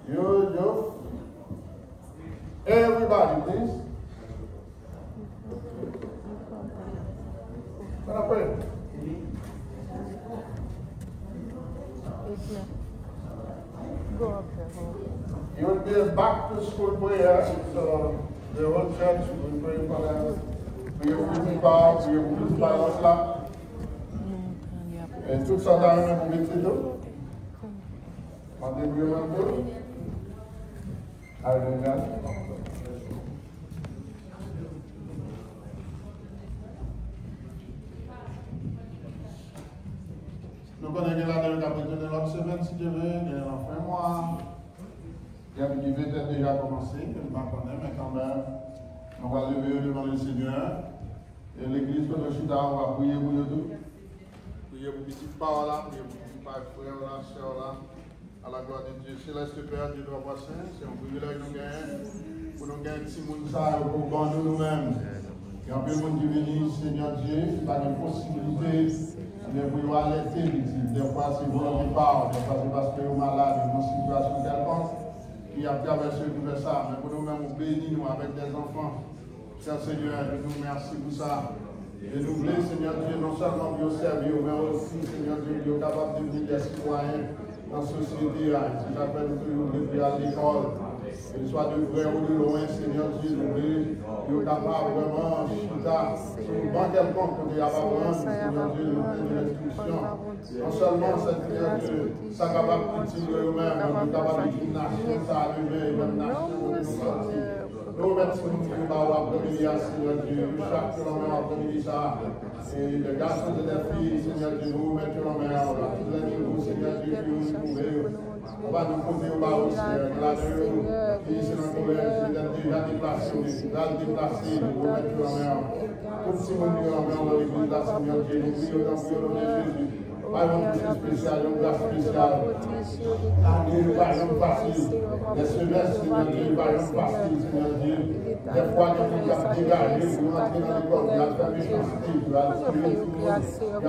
Yo. Everybody, please. What up, pray? Go up there. You will be a back to school prayer. So the whole church will pray for them. For your principal, for your principal là. Et tout ça dans le même métier d'eau. Rendez-vous un peu. Alléluia. Nous connaissons la dernière de l'autre semaine, si Dieu veut, il y a un mois. Il y a qui veut déjà commencé, je ne connais pas, mais quand même, on va lever devant le Seigneur. Et l'église que nous sommes là, on va prier pour nous tous. Priez pour petit parole là, priez pour petit frère là, soeur là. À la gloire de Dieu. Céleste Père, Dieu doit passer. C'est un privilège nous gagner. Pour nous gagner petit monde ça, pour gagner nous-mêmes. Il y a un peu de monde qui vient, Seigneur Dieu, pas de possibilité. Mais vous alerter, des fois c'est vous qui parlent, des fois c'est parce que vous êtes malade, dans une situation quelconque, qui a traversé tout ça. Mais pour nous-mêmes, nous bénissons nous avec des enfants. Cher Seigneur, je nous remercie pour ça. Et nous voulons, Seigneur Dieu, non seulement pour servir, mais aussi, Seigneur Dieu, pour être capable de devenir des citoyens dans la société. Si j'appelle nous depuis à l'école, qu'il soit de près ou de loin, Seigneur Dieu, nous voulons être capable vraiment, sur une banque quelconque, de avoir Seigneur Dieu, de donner l'instruction. Non seulement, Seigneur Dieu, ça capable de continuer nous-mêmes, nous capable de nation, ça a levé, même nation, nous sortir. Nous remercions pour l'après-midi, Seigneur Dieu, chaque jour après-midi, ça. Et les garçons et les filles, Seigneur Dieu, nous mettons en main, on va tous les jours, Seigneur Dieu, qui nous trouver. On va nous poser au bas aussi, là, qui c'est notre collège, Seigneur Dieu, déjà déplacé, nous mettons en main. Tout ce monde en main dans l'église, là, Seigneur Dieu, nous prions dans le nom de Jésus. Par exemple, c'est spécial, une grâce spéciale. L'année, par exemple, facile. Les semestres, Seigneur Dieu, par exemple, facile, Seigneur Dieu. Des fois, il y a des dégagés pour entrer dans l'école, il y a fait méchanceté, il y a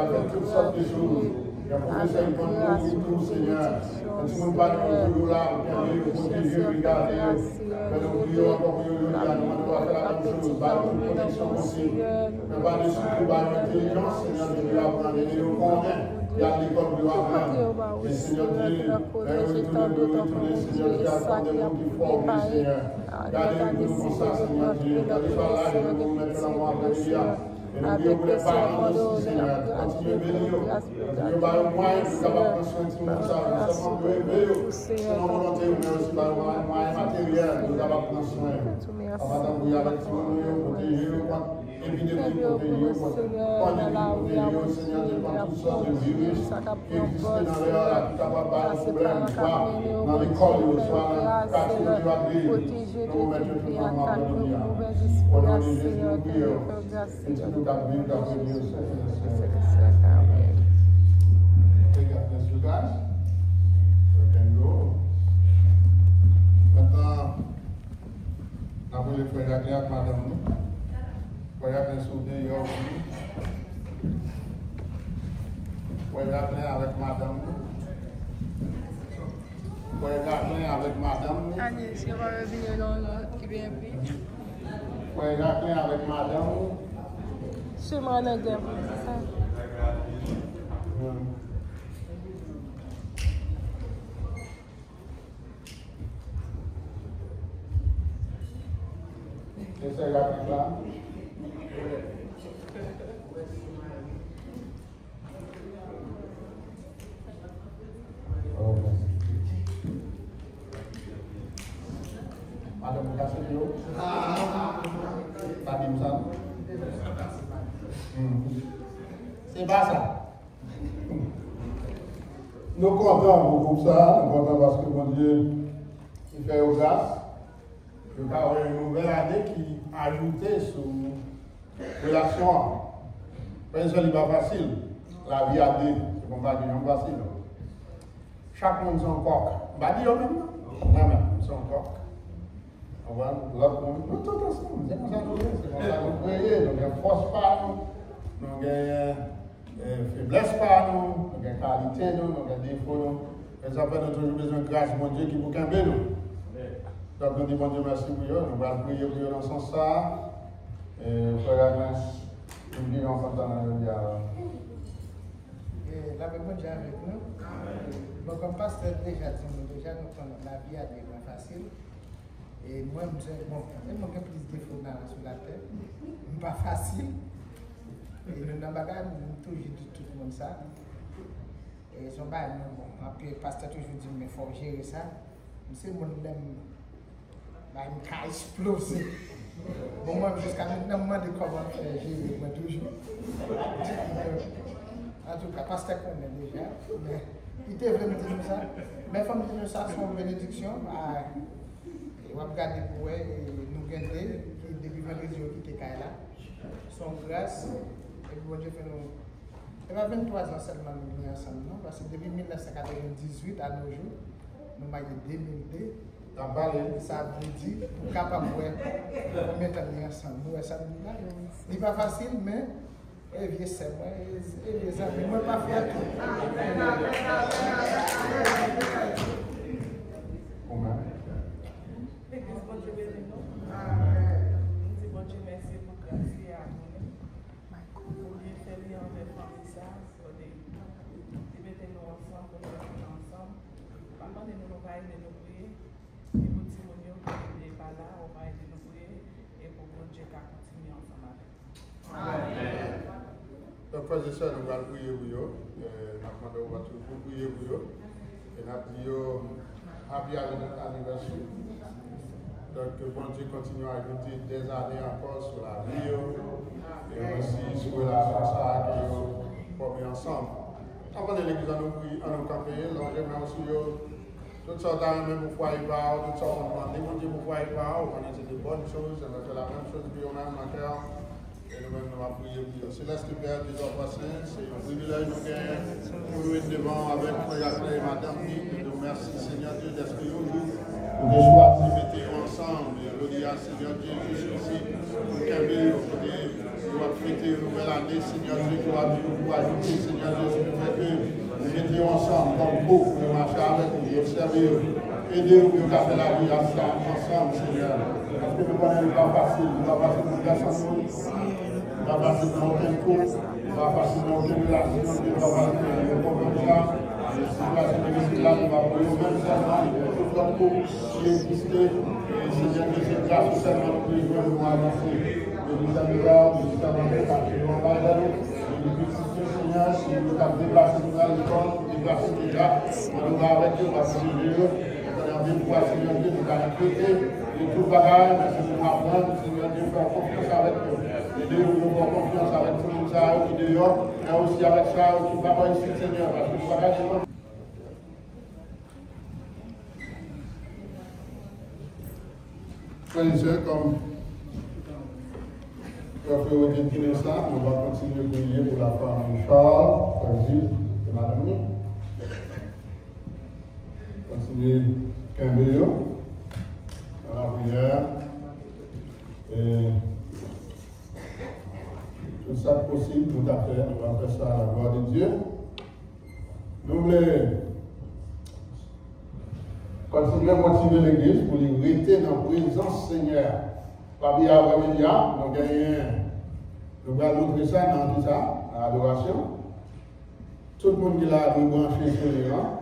fait toutes sortes de choses. Il y a professé une bonne pour tout, Seigneur. Et tout le monde parle de nous là, pour protéger, regarder. Mais nous prions encore pour nous, nous devons faire la même chose, par une connexion possible. Mais par dessus tout, par une intelligence, Seigneur Dieu, nous apprendre, et nous connaître. Il y a l'école de l'Abraham. Et Seigneur Dieu, retournez, Seigneur Dieu, à des gens qui forment, Seigneur. Gardez-nous comme ça, Seigneur Dieu. Gardez par là, je vais vous mettre dans mon après-midi. Et nous prions pour les parents aussi, Seigneur. Continuez à bénir. Continuez par le moyen de capable de prendre soin de tout le monde. Nous sommes rêvés, selon volonté, mais aussi par le moyen matériel de capable de prendre soin. Avant d'envoyer avec tout le monde, protéger, épidémie, protéger, pandémie, protéger, Seigneur Dieu, contre toutes sortes de virus qui existent dans l'air, qui capable de faire des problèmes, soit dans l'école, soit dans le quartier de l'Église. Nous vous mettons tout dans ma famille. Au nom de Jésus, nous prions. Et tu nous as vu, dans le Dieu, bless you guys. We can go. Maintenant, on va le faire avec madame. On va bien souder on va bien avec madame. On va bien avec madame. Agnès, on va revenir dans le qui vient plus. On va bien avec madame. C'est mon exemple, c'est ça. Ese gatito. Madame Cassio. Tadi misal. C'est pas ça. Nous comptons pour ça, nous comptons parce que mon Dieu, il fait aux grâces. Il y a une nouvelle année qui a ajouté sur relation. Parce que ce n'est pas facile. La vie a dit, c'est comme ça que c'est facile. Chaque monde son coq. Bah, dis même. Non, son coq. On va l'autre monde. Nous tous ensemble. C'est comme ça que nous prions. Nous avons force par nous. Nous avons faiblesse par nous. Nous avons qualité, nous avons défaut. Et ça fait notre besoin de grâce, mon Dieu, qui vous camber nous. Donc, nous disons, bon Dieu, merci pour eux. Nous allons prier pour eux dans ce sens-là. Et frère Agnès, nous vivons en temps dans le dialogue. La bonne Dieu avec nous. Donc, comme pasteur déjà dit, la vie a été facile. Et moi, je me manque plus de défauts sur la terre. Pas facile. Et nous, dans le bagage, nous toujours dit tout le monde ça. Et son bagage, bon, après, le pasteur toujours dit, mais il faut gérer ça. C'est mon aime, il m'a explosé. Bon, moi, jusqu'à maintenant, je me demande comment faire gérer, moi, toujours. En tout cas, pasteur connaît déjà. Mais il était vraiment dit ça. Mais il faut me dire ça, c'est une bénédiction. On va regarder pour eux et nous garder, depuis vendredi qui était là. Son grâce, et puis bon Dieu fait nous. Il y a 23 ans seulement nous venons ensemble, non? Parce que depuis 1998 à nos jours, nous avons 2002. Ça veut dire, pour capable de voir combien de temps nous ensemble. Nous, ça n'est pas facile, mais et vieux c'est moi, et les amis, moi pas faire tout. Bon Dieu, merci pour grâce à nous. Pour bien faire lien avec ça, pour mettre nous ensemble, pour nous mettre ensemble. Parfois, nous va aider nous prier. Et pour Timonio, qui n'est pas là, on va aider nous prier. Et pour bon Dieu, qui continue ensemble avec nous. Amen. Donc, frères et sœurs, nous allons prier pour eux. Nous allons prier pour eux. Et nous allons prier happy anniversary. Donc, que bon Dieu continue à ajouter des années encore sur la vie et aussi sur la façade que nous formons ensemble. Avant de l'église, on nous camper, l'ange, mais aussi toutes sortes d'armes pour pouvoir y voir, toutes sortes de demander, bon Dieu, pour pouvoir y voir, on connaît des bonnes choses, on fait la même chose que nous-mêmes, ma cœur. Et nous-mêmes, nous allons prier pour eux. Céleste Père, des enfants saints, c'est un privilège nous gagnons pour nous être devant avec Frère et Madame Nick. Nous remercions, Seigneur Dieu, d'être aujourd'hui. Nous avons choisi de mettre ensemble. Nous disons, Seigneur Dieu, jusqu'ici, pour Camille, nous allons fêter une nouvelle année, Seigneur Dieu, qui va nous ajouter, Seigneur Dieu, ce qui fait que nous mettions ensemble, comme beaucoup, nous marchons avec vous, observer, aider-nous à faire la vie ensemble, Seigneur. Parce que nous connaissons pas facile, nous pas facile pour personne. Nous pas facile pour aucun coup, nous pas facile pour aucune relation, nous pas facile pour aucun cas. Et si la situation là, nous va prier même seulement tout notre coup qui existe. Et Seigneur, que cette grâce seulement nous nous avancer. Et nous améliorons, nous avancer parce que nous en parlons. Et nous puissions, Seigneur, si nous avons déplacé nous à l'école, déplacé déjà, on va avec eux, on va suivre eux. On a envie de voir, Seigneur Dieu, nous allons prêter. Et tout bagage, mais c'est pour apprendre, Seigneur Dieu, faire confiance avec eux. Et nous faire confiance avec tout le monde qui est dehors, mais aussi avec ça qui va pas ici, Seigneur, parce que tout bagage est bon. Frères et sœurs, comme le frère Odile ça, on va continuer de prier pour la famille Charles, Frère Gilles et Madame Nick. Continuer Camille. La prière et tout ça possible, tout à fait, on va faire ça à la gloire de Dieu. Nous voulons continuer à motiver l'Église pour les rester dans la présence Seigneur. Pas bien après média, nous allons montrer ça dans tout ça, à l'adoration. Tout le monde qui l'a branché sur les rangs.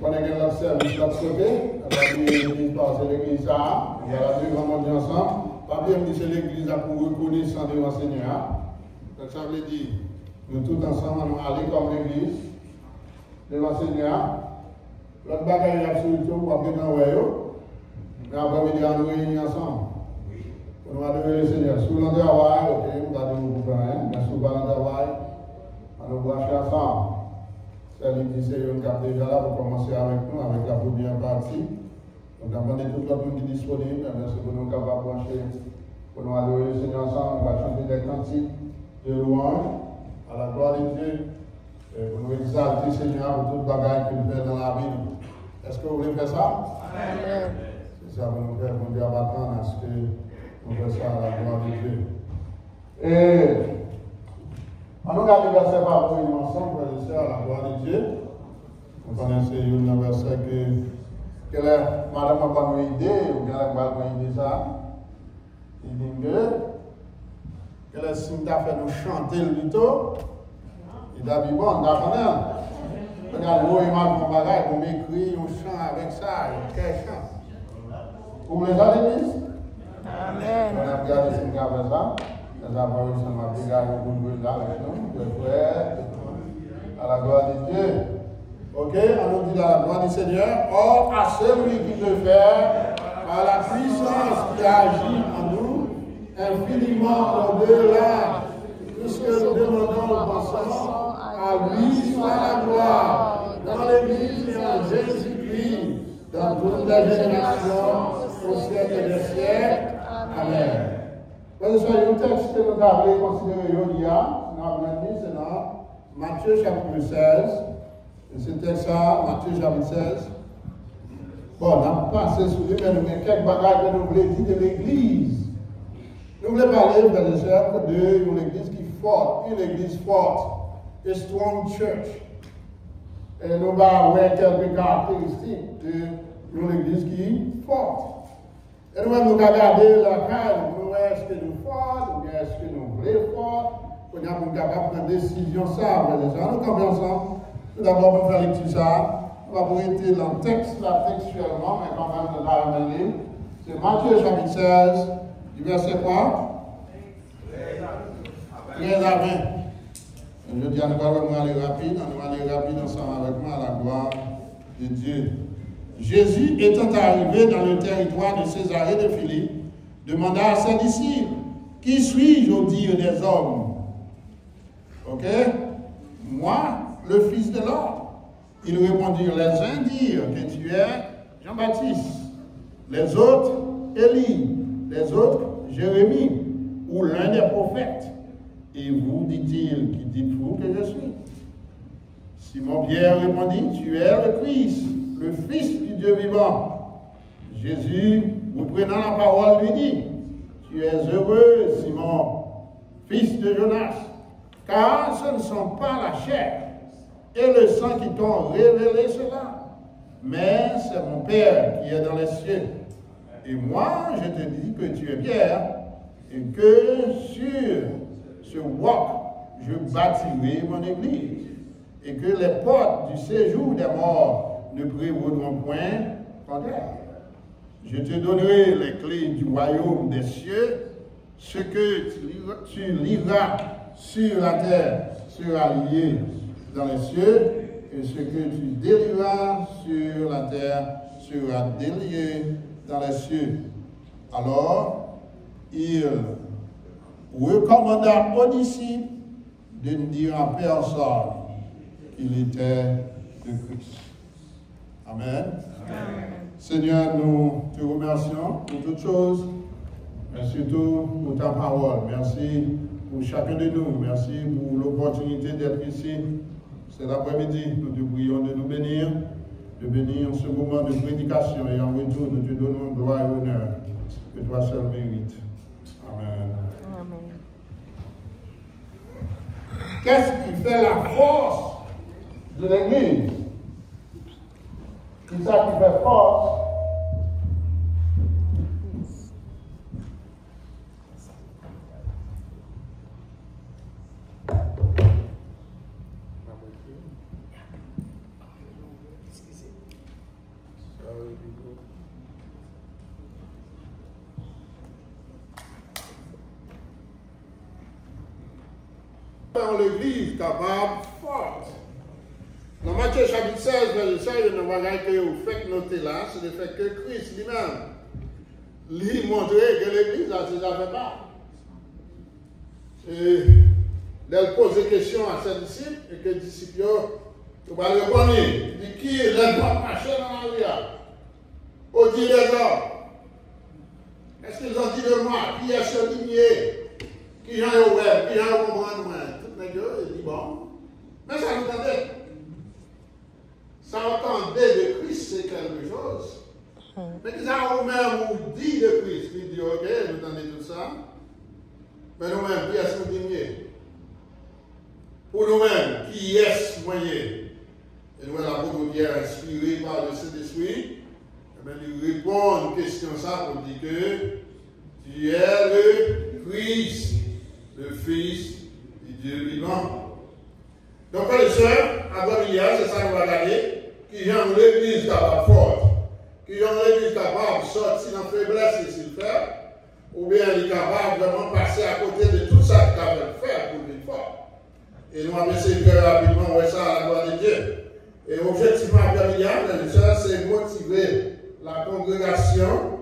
On a gagné notre service de l'autre côté, on va dire l'église, c'est l'église ça, on va la dire vraiment bien ensemble. Pas bien dire c'est l'église pour reconnaître devant le Seigneur. Donc ça veut dire, nous tous ensemble, on va aller comme l'église, devant le Seigneur. L'autre bagaille est absolument pour bien dans le mais après, on va nous réunir ensemble. On va adorer le Seigneur. Sous le travail, ok, on va dire vous mais sous le travail, on va brancher ensemble. C'est l'église qui est déjà là pour commencer avec nous, avec la première partie. Donc, on demande tout le monde qui est disponible, mais c'est pour nous capables de brancher, pour nous adorer le Seigneur ensemble. On va chanter des cantiques de louange à la gloire de Dieu, et pour nous exalter le Seigneur pour toute bagaille qu'il fait dans la vie. Est-ce que vous voulez faire ça? Amen. C'est ça pour nous faire, pour nous dire attendre à ce que nous faisons ça à la gloire de Dieu. Et on regarde le verset par ensemble, frères et sœurs, à la gloire de Dieu. Vous connaissez une verset que madame n'a pas une idée, ou bien elle n'a pas une idée ça. Il dit que le signe t'a fait nous chanter le luto. Il a dit bon, d'accord. Regarde, moi, il m'a dit mon bagage, on m'écrit, on chante avec ça, quel chant. Vous voulez ça, l'église? Amen. On a regardé ce qu'il avait ça. Les apôtres, ça m'a regardé au bout de là avec nous, de frères, à la gloire de Dieu. Ok, on nous dit à la gloire du Seigneur, or à celui qui peut faire, par la puissance qui agit en nous, infiniment au-delà, tout ce que nous demandons, nous pensons, à lui soit la gloire, dans l'Église et en Jésus-Christ, dans toutes les générations, au siècle des siècles. Amen. Vous savez, le texte que nous avons considéré aujourd'hui, c'est dans Matthieu chapitre 16. Et ce texte-là, Matthieu chapitre 16. Bon, on a passé sur lui, mais nous avons quelques bagages que nous voulons dire de l'Église. Nous voulons parler, frères et sœurs, d'une Église qui est forte, une Église forte, a strong church. Et nous allons voir quelques caractéristiques d'une Église qui est forte. Et nous allons regarder la carte, nous est-ce que nous sommes forts, ou bien est-ce que nous voulons forts, pour nous capables de prendre des décisions, ça, frères et sœurs. Nous campons ensemble. Tout d'abord, pour faire lecture ça, on va arrêter dans le texte, là, textuellement, mais quand même, on va amener. C'est Matthieu chapitre 16, du verset quoi? 13 à 20. Je dis à nous, on va aller rapide, ensemble avec moi, à la gloire de Dieu. Jésus, étant arrivé dans le territoire de Césarée de Philippe, demanda à ses disciples, qui suis-je au dire des hommes? Ok? Moi, le Fils de l'homme. Ils répondirent, les uns dirent que tu es Jean-Baptiste, les autres Élie, les autres Jérémie, ou l'un des prophètes. Et vous, dit-il, qui dites-vous que je suis? Simon-Pierre répondit, tu es le Christ, le Fils du Dieu vivant. Jésus, reprenant la parole, lui dit, tu es heureux, Simon, fils de Jonas, car ce ne sont pas la chair et le sang qui t'ont révélé cela, mais c'est mon Père qui est dans les cieux. Et moi, je te dis que tu es Pierre, et que sur ce roc, je bâtirai mon église, et que les portes du séjour des morts ne prévaudront point contre elle. Je te donnerai les clés du royaume des cieux. Ce que tu liras sur la terre sera lié dans les cieux, et ce que tu délieras sur la terre sera délié dans les cieux. Alors, il recommanda aux disciples de ne dire à personne qu'il était le Christ. Amen. Amen. Seigneur, nous te remercions pour toutes choses, mais surtout pour ta parole. Merci pour chacun de nous. Merci pour l'opportunité d'être ici. Cet après-midi, nous te prions de nous bénir, de bénir ce moment de prédication, et en retour, nous te donnons gloire et honneur que toi seul mérites. Amen. Amen. Qu'est-ce qui fait la force de l'Église? C'est ça qui fait force. L'Église capable forte. Dans Matthieu chapitre 16, verset 16, il y a un bagage que vous faites noter là, c'est le fait que Christ lui-même lui montrait que l'Église a ses affaires pas. Et elle pose des questions à ses disciples, et que les disciples, tu vas le répondre. Il dit qui est le droit marché dans la vie? Au dit les hommes. Est-ce qu'ils ont dit de moi? Qui est ce ligné? Qui j'en est ouvert? Qui j'en est comprendre moi? Il dit bon, mais ça entendait. Ça entendait de Christ, c'est quelque chose. Mais qu'ils ont même dit de Christ, il dit ok, vous entendez tout ça. Mais nous-mêmes, qui est-ce nous dit? Pour nous-mêmes, qui est-ce moyen? Et nous, l'apôtre Pierre, inspiré par le Saint-Esprit, il répond à une question ça pour dire que tu es le Christ, le Fils du Dieu vivant. Donc, frères et sœurs, avant hier, c'est ça qu'on va regarder, qui rend l'Église capable forte, qui rend l'Église capable de sortir dans la faiblesse et s'il fait, ou bien elle est capable de vraiment passer à côté de tout ça qu'elle veut faire pour vivre fort. Et nous allons essayer très rapidement, on va ça à la gloire de Dieu. Et objectivement, après hier, frères et sœurs, c'est motiver la congrégation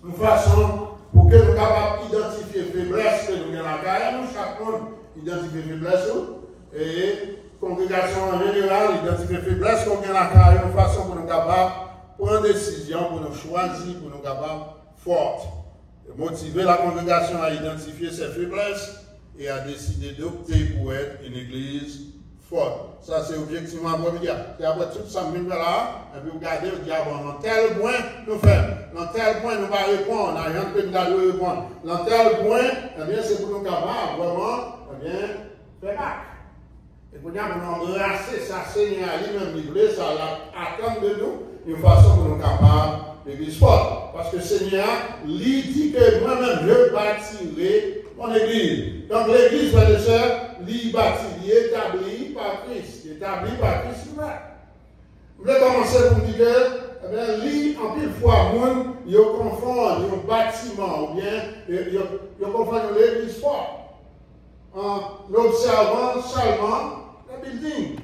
de façon pour que nous soyons capables d'identifier les faiblesses que nous avons dans la carrière, chaque monde identifie les faiblesses, et la congrégation en général identifie les faiblesses qu'on a dans la carrière, de façon pour nous soyons capables de prendre des décisions, pour nous choisir, pour nous capables fortes. Motiver la congrégation à identifier ses faiblesses et à décider d'opter pour être une église forte. Ça, c'est objectivement la première. Et après tout ça, nous là, et puis vous regardez, vous dites, bon, dans tel point, nous faisons. Dans tel point, nous allons répondre. On n'a rien que nous répondre. Dans tel point, eh bien, c'est pour nous capables, vraiment, eh bien, faire acte. Et pour nous embrasser ça, Seigneur, lui-même livré, ça attend de nous, une façon pour nous capables l'église forte. Parce que Seigneur, lui dit que moi-même, je bâtirai mon église. Donc l'église, frères et sœurs, lui bâti, établi par Christ. Établi par Christ lui-même. Je vais commencer pour dire que, eh bien, lui, en pile fois, il confond un bâtiment, ou bien, il confond l'église forte. En observant seulement le building.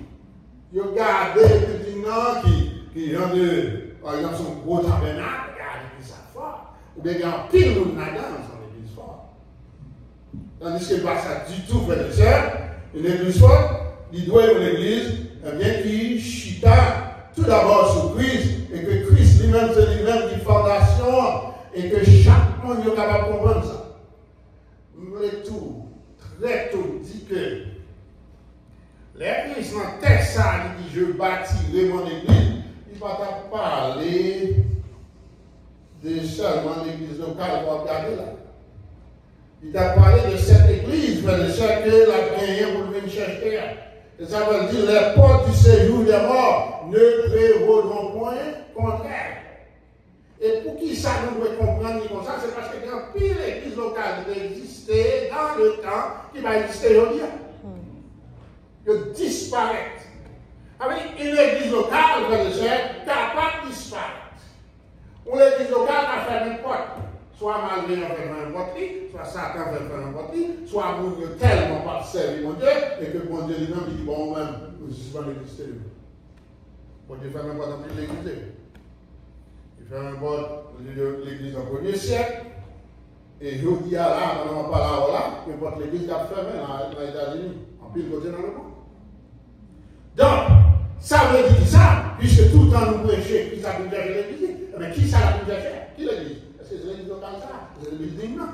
Il regarde le building qui rendent, par exemple, son gros tabernacle, regarde l'église fort. Ou bien il y a un pile de là-dedans dans l'église forte. Tandis qu'il ne passe pas du tout, frère et sœur, une église forte, il doit être une église qui chita tout d'abord sur Christ, et que Christ lui-même, c'est lui-même qui fondation, et que chaque monde est capable de comprendre ça. Le tout, très tôt, dit que l'église, dans le texte, ça, il dit, je bâtirai mon église. Il va pas parler de seulement l'église locale, on va regarder là. Il t'a parlé de cette église, mais de celle que la gagné pour venir chercher. Et ça veut dire les portes du séjour des morts ne prévaudront point contre elle. Et pour qui ça nous doit comprendre comme ça, c'est parce qu'il y a une pile église locale qui existait dans le temps qui va exister aujourd'hui. Il disparaît. Avec une église locale, frères et sœurs, capable de disparaître. Ou l'église locale a fait n'importe. Soit malgré on fait n'importe qui, soit Satan fait n'importe qui, soit nous tellement pas servir mon Dieu, et que mon Dieu lui-même dit, bon, même, je suis pas l'église. Mon Dieu fait n'importe dans l'église. Il fait n'importe l'église dans le premier siècle. Et je dis à là, on ne parle là, n'importe l'église qui a fermé dans les États-Unis, en pile côté dans le monde. Donc, ça veut dire ça, puisque tout le temps nous prêchons, qui ça peut gérer l'église? Mais qui ça peut gérer? Qui l'église? Est-ce que c'est l'église locale ça? C'est l'église non.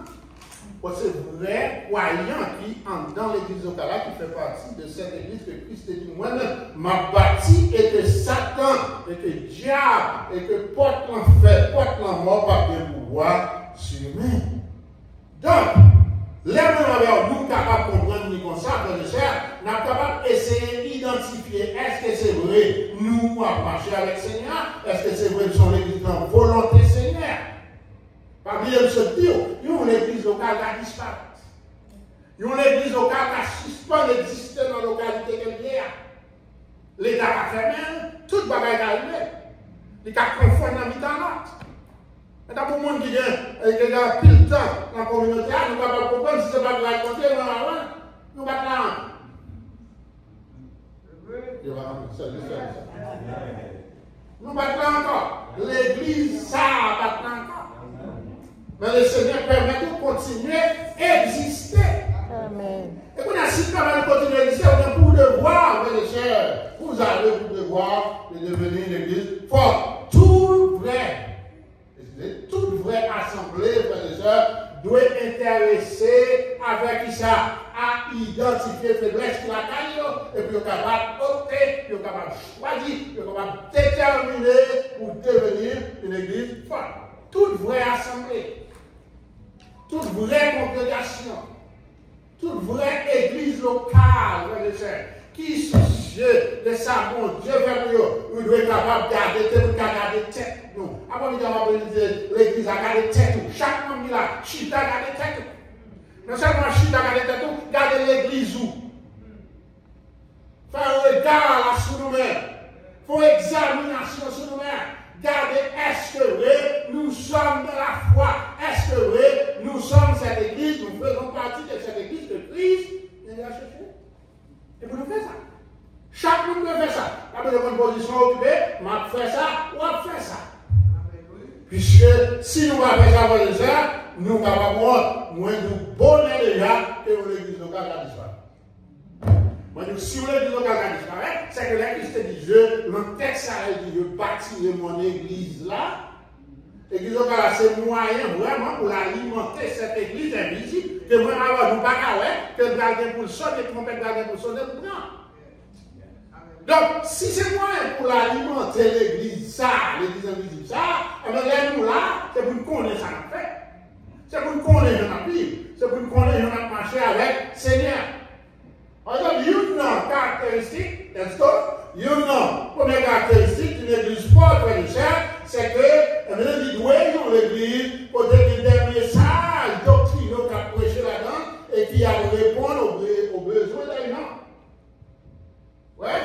C'est vrai croyant qui entre dans l'église locale qui fait partie de cette église que Christ dit moi-même m'a bâti et que Satan et que diable et que porte l'enfer, porte la mort par bien pouvoir sur lui. Donc, les gens nous capables de comprendre ni comme ça, frères et sœurs, nous sommes capables d'essayer d'identifier est-ce que c'est vrai, nous avons marché avec le Seigneur, est-ce que c'est vrai que son église dans volonté Seigneur. Parmi les se dire, il y a une église locale qui a disparu. Il y a une église locale qui a suspendu d'exister dans la localité qu'elle est. L'État a fermé, tout le bagage est arrivé. Il a confondu dans le temps. Et dans le monde qui a pile de temps dans la communauté, nous ne pouvons pas comprendre si ce n'est pas de la côté, nous ne pouvons pas. Nous ne pouvons pas encore. L'église, ça ne va pas encore. Mais le Seigneur permet de continuer à exister. Amen. Et quand on a si quand même continuer à exister, on a pour devoir, mes chers, vous avez pour devoir de devenir une église forte. Tout vrai. Toute vraie assemblée, frères et sœurs, doit intéresser avec ça à identifier les faiblesses qui la gagnent, et puis capable d'opter, puis capable de choisir, puis capable de déterminer pour devenir une église forte. Toute vraie assemblée, toute vraie congrégation, toute vraie église locale, frères et sœurs, qui se Dieu, de ça, mon Dieu, nous devons être capables de garder tête. Nous, avant de dire l'église a gardé tête. Chaque monde là, Chita a gardé tête. Non seulement Chita a gardé tête, garder l'église où. Faire un regard là sur nous-mêmes. Faut examination sur nous-mêmes. Regardez, est-ce que oui, nous sommes de la foi? Est-ce que oui, nous sommes cette église, nous faisons partie de cette église de Christ? Il a cherché. Et vous nous faites ça. Chaque monde peut faire ça. Après de bonne position occupée, m'a fait ça, ou a fait ça. Puisque si nous avons fait ça pour les heures, nous avons moins de bonheur déjà que l'église locale a disparu. Si vous l'église locale a disparu, c'est que l'église te dit, le texte a dit, je bâtirai mon église là. L'église locale, c'est moyen vraiment pour alimenter cette église invisible. Que moi, nous ne pas que le gardien pour le sonner, que mon père gardien pour le sonner, pour prendre. Donc, si c'est moyen pour alimenter l'église, ça, l'église invisible, ça, eh bien, nous là, c'est pour nous connaître ça, en fait. C'est pour nous connaître notre Bible. C'est pour nous connaître notre marché avec le Seigneur. Alors, une caractéristique, let's go, première caractéristique d'une église forte, c'est que nous devons l'église pour donner des messages doctrinaux qu'a prêché là-dedans et qui a répondre aux besoins des gens. Ouais?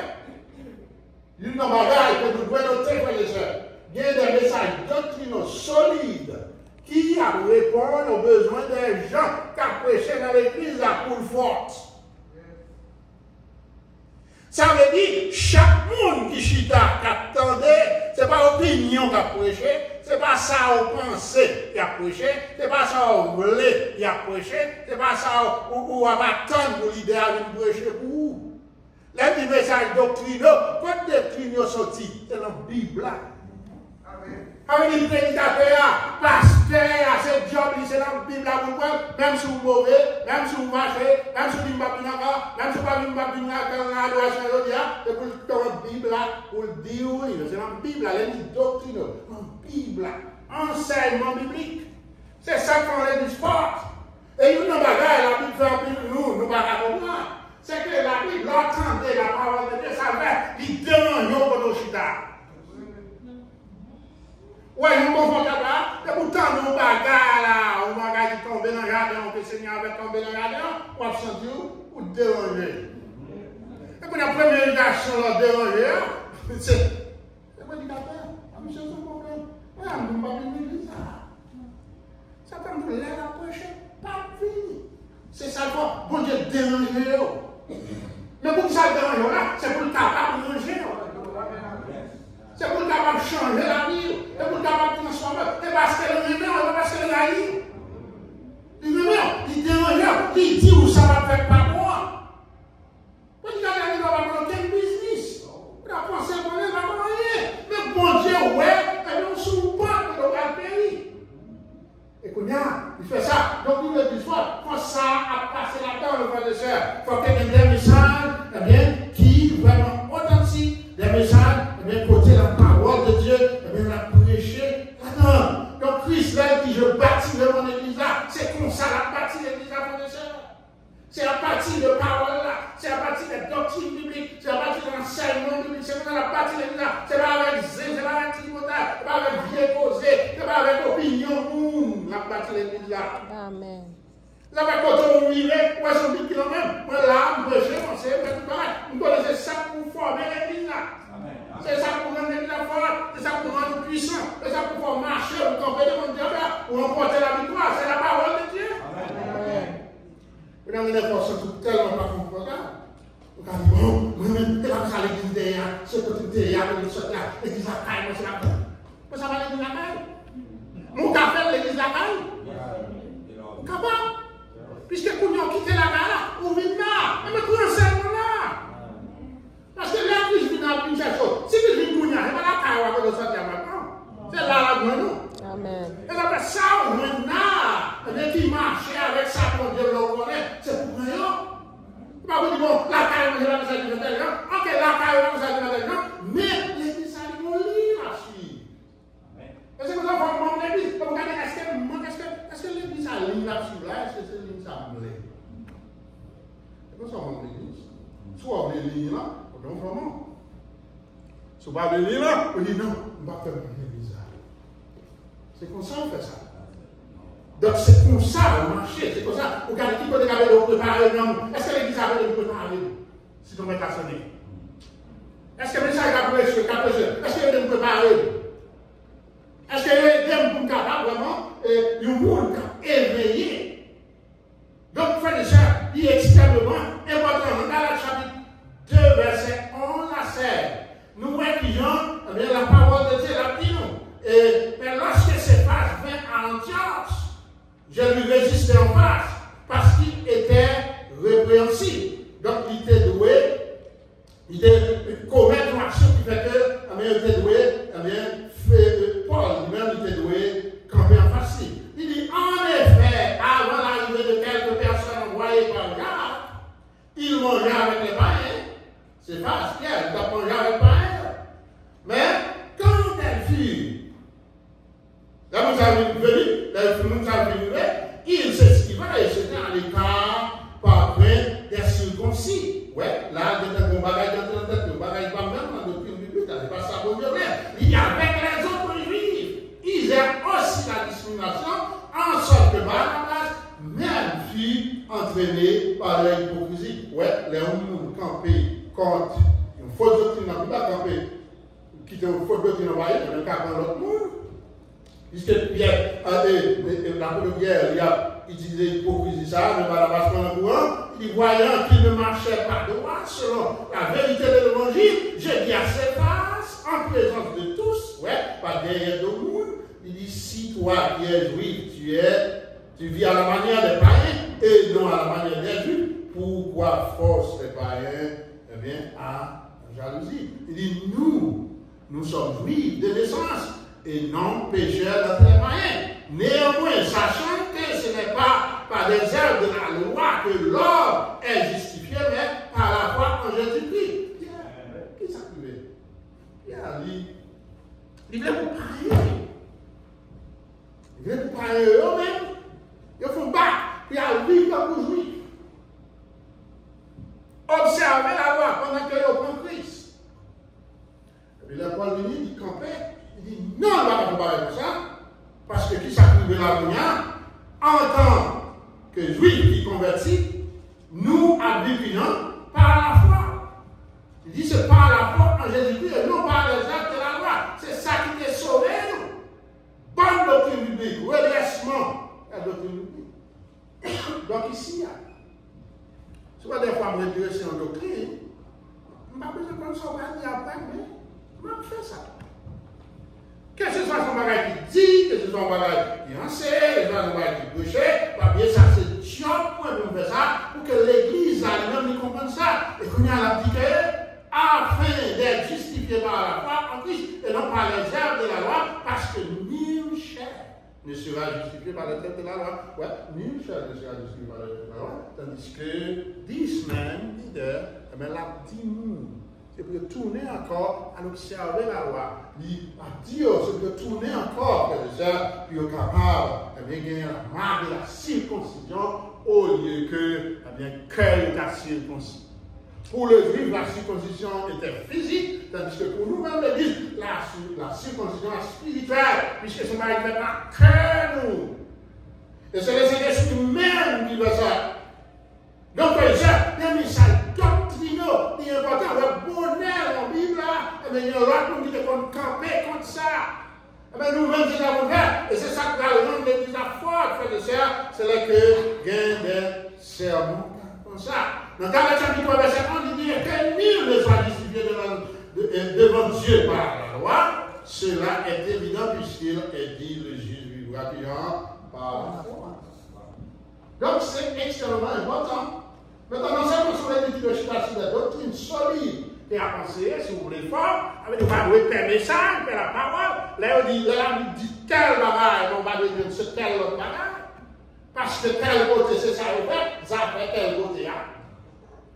Une bagaille que nous devons noter, frères et sœurs. Il y a des messages doctrinaux solides qui répondent aux besoins des gens qu'a prêché dans l'église à coule forte. Ça veut dire, chaque monde qui chita, qui attendait, ce n'est pas l'opinion qui a prêché, ce n'est pas ça qu'on pensait qui a prêché, ce n'est pas ça qu'on voulait qui a prêché, ce n'est pas ça qu'on va attendre pour l'idéal de prêcher pour vous. Les messages doctrinaux, quand les doctrines sont sortis, c'est dans la Bible. Avec les prédicateurs, pasteurs, c'est job, c'est dans la Bible, même si vous mauvais, même si vous marchez, même si vous ne pouvez pas, même si vous ne pouvez pas l'adoration de Dieu, c'est pour la Bible, pour le dire, oui, c'est dans la Bible, les doctrines, la Bible, enseignement biblique. C'est ça qu'on les dit fort. Et nous, la Bible fait un peu nous ne pouvons pas comprendre. C'est que la Bible, l'entendez la parole de Dieu, ça fait, il dérange pour nos chita. Oui, nous pouvons faire et pourtant, nous bagarres là, on va tomber dans le jardin, on peut Seigneur avec tomber dans le jardin, on va sentir ou déranger. Et puis la première réaction là, déranger, c'est prédicateur, monsieur, c'est un problème. Oui, on ne va pas venir ça. Ça peut nous l'aider à prêcher, pas fini. C'est ça le fond, bon Dieu déranger. Mais pour ça déranger là, c'est pour le capable de manger. C'est pour le capable de changer la vie. C'est pour le capable de transformer. C'est parce que le remet, on va parce que le haïr. Il remet, il dérange, il dit où ça va faire par moi. Quand il a dit qu'on va prendre quel business. Il a pensé qu'on ne va pas rien. Mais bon Dieu, ouais, et on ne s'ouvre pas que le pays. Et qu'on a, il fait ça. Donc, nous, le soir, quand ça a passé là-dedans, le frère et sœur, il faut qu'il y ait des messages, eh bien, qui vraiment authentiques, des messages, eh bien, côté la parole de Dieu, eh bien, on a prêché là-dedans. Donc, Christ, là, dit, je bâtirai mon église là, c'est comme ça, la bâti l'église là, frère et sœur. C'est à partir de paroles là, c'est à partir des doctrines bibliques, c'est à partir de l'enseignement biblique, c'est à partir de l'église là, c'est pas avec zé, c'est pas avec trimotage, c'est pas avec vieux causé, c'est pas avec opinion moun, la partie de l'église là. Amen. Là, quand on vivait, moi, je suis kilomètres, moi, là, je suis c'est tout pareil. Vous connaissez ça pour former l'église là. C'est ça pour rendre l'église forte, c'est ça pour rendre puissant, c'est ça pour faire marcher, pour tomber devant Dieu, pour remporter la victoire, c'est la parole de Dieu. Amen. Dans les efforts sont tellement pas confortables. On a dit, bon, moi-même, c'est comme ça l'église derrière, ce que tu dis derrière, l'église à caille, moi, c'est la caille. Moi, ça va l'église à caille. Mon café, l'église à caille. Capable. Puisque quand on quitte la caille, on vient là. Mais pour l'enseignement là. Parce que l'église vient une seule chose. Si l'église vient, c'est pas la caille, on va sortir maintenant. C'est là, là, nous. Amen. Et après ça, on vient là. Et qui marchait avec ça pour Dieu le connaît, c'est pour rien. Pas vous dire, bon, la caille, vous avez besoin de gens. Ok, la caille, vous avez besoin de gens. Mais l'église, ça lui lit là-dessus. Et c'est comme ça qu'on demande l'église. Comme regardez, est-ce que l'église, ça lit là-dessus là? Est-ce que c'est l'église, ça me l'est? C'est comme ça qu'on demande l'église. Soit on veut lire là, on vous pas venir là, vous dites non, on ne va pas faire l'église. C'est comme ça on fait ça. Donc c'est comme ça on marche, c'est comme ça. Vous regardez qui peut regarder le préparer, est-ce que l'église avait le préparer si on met à sonner? Est-ce que le message a prêché, est-ce qu'il est préparé? Est-ce qu'il est pour capable vraiment le monde éveillé? Donc, frère et sœurs, il est extrêmement important. Dans le chapitre 2, verset 11 à 16, nous voyons la parole de Dieu là dit nous. Mais lorsque Céphas vint à Antioche, je lui résistais en face parce qu'il était répréhensible. Donc, il était doué. Il commettre une action qui fait que, il était doué, Paul lui-même était doué, camper en facile. Il dit, en effet, avant l'arrivée de quelques personnes envoyées par Jacques, il mangeait avec les païens. C'est pas Pierre, il a mangé avec les païens. Mais, quand elle fut, là, nous avons venu, il s'esquiva et se tenait à l'écart par crainte des circoncis. Ouais, là, il y a un bagage dans la tête, un bagage pas même dans la doctrine biblique, c'est pas ça qu'on dirait. Il y a avec les autres juifs, ils aiment aussi la discrimination, en sorte que Barnabas même fut entraîné par l'hypocrisie. Ouais, les hommes campés contre une fausse doctrine, n'a pas campé, quitter une fausse doctrine envoyée, il y a un cas dans l'autre monde. Puisque Pierre, l'apôtre Pierre, il a utilisé l'hypocrisie, ça, mais Barnabas prend le courant. Voyant qu'il ne marchait pas droit selon la vérité de l'évangile, je dis à Céphas, en présence de tous, ouais, pas derrière tout le monde, il dit, si toi qui es juif, tu vis à la manière des païens et non à la manière des juifs, pourquoi force les païens, eh bien, à jalousie? Il dit, nous sommes juifs de naissance et non pécheurs d'entre les païens. Néanmoins, sachant que ce n'est pas par des œuvres de la loi que l'homme est justifié, mais par la foi en Jésus-Christ. Qui s'appelait? Pierre dit, il voulait vous parier. Il voulait vous parier eux-mêmes. Ils font battre, puis à vivre comme vous juifs. Observez la loi pendant que vous prend Christ. Et puis là, Paul lui dit, il campait. Il dit, non, on ne va pas comparer comme ça. Parce que qui s'appelle la lumière, en tant que juif qui convertit, nous habitons par la foi. Il dit c'est par la foi en Jésus-Christ et non par les actes de la loi. C'est ça qui t'est sauvé, nous. Bonne doctrine biblique, redressement, la doctrine biblique. Donc ici, c'est pas des fois me redresser en doctrine, je n'ai pas besoin de prendre son bagage après, mais je vais faire ça. Que ce soit son bagage qui dit, que ce soit un bagage qui enseigne, que ce soit un bagage qui prêche, pas bien ça, c'est job pour nous faire ça, pour que l'Église elle-même comprenne ça, et qu'on y a l'appliqué, afin d'être justifié par la foi en Christ, et non par les œuvres de la loi, parce que nul chair ne sera justifié par les œuvres de la loi. Ouais, nul chair ne sera justifié par les œuvres de la loi, tandis que 10 men, leader, mais la 10 moun. C'est pour tourner encore à observer la loi. Dieu, c'est pour tourner encore, frères et sœurs, puis capable de gagner la marque de la circoncision au lieu que, cœur est à circoncis. Pour le juif, la circoncision était physique, tandis que pour nous-mêmes, l'Église, la circoncision est spirituelle, puisque ce mari fait par cœur nous. Et c'est le Saint-Esprit même qui veut ça. Donc, frères et sœurs, il y a un message doctrinaux, il est important, le bonheur en Bible, il y a un autre qui est camper contre ça. Nous-mêmes, c'est ça qu'on fait, et c'est ça que le nom de l'Église a fort, frères et sœurs, c'est là que gagne des sermons comme ça. Donc, dans le chapitre 3, verset 11, il dit que nul ne soit justifié devant Dieu par la loi. Cela est évident puisqu'il est dit le juge vivra par la foi. Donc, c'est extrêmement important. Maintenant, non seulement sur l'étude de Chita, sur la doctrine solide et à conseiller, si vous voulez fort, avec nous va jouer tel message, tel la parole. Là, on dit tel bagage, on va dire ce tel autre bagage. Parce que tel côté, c'est ça, on fait, ça fait tel côté.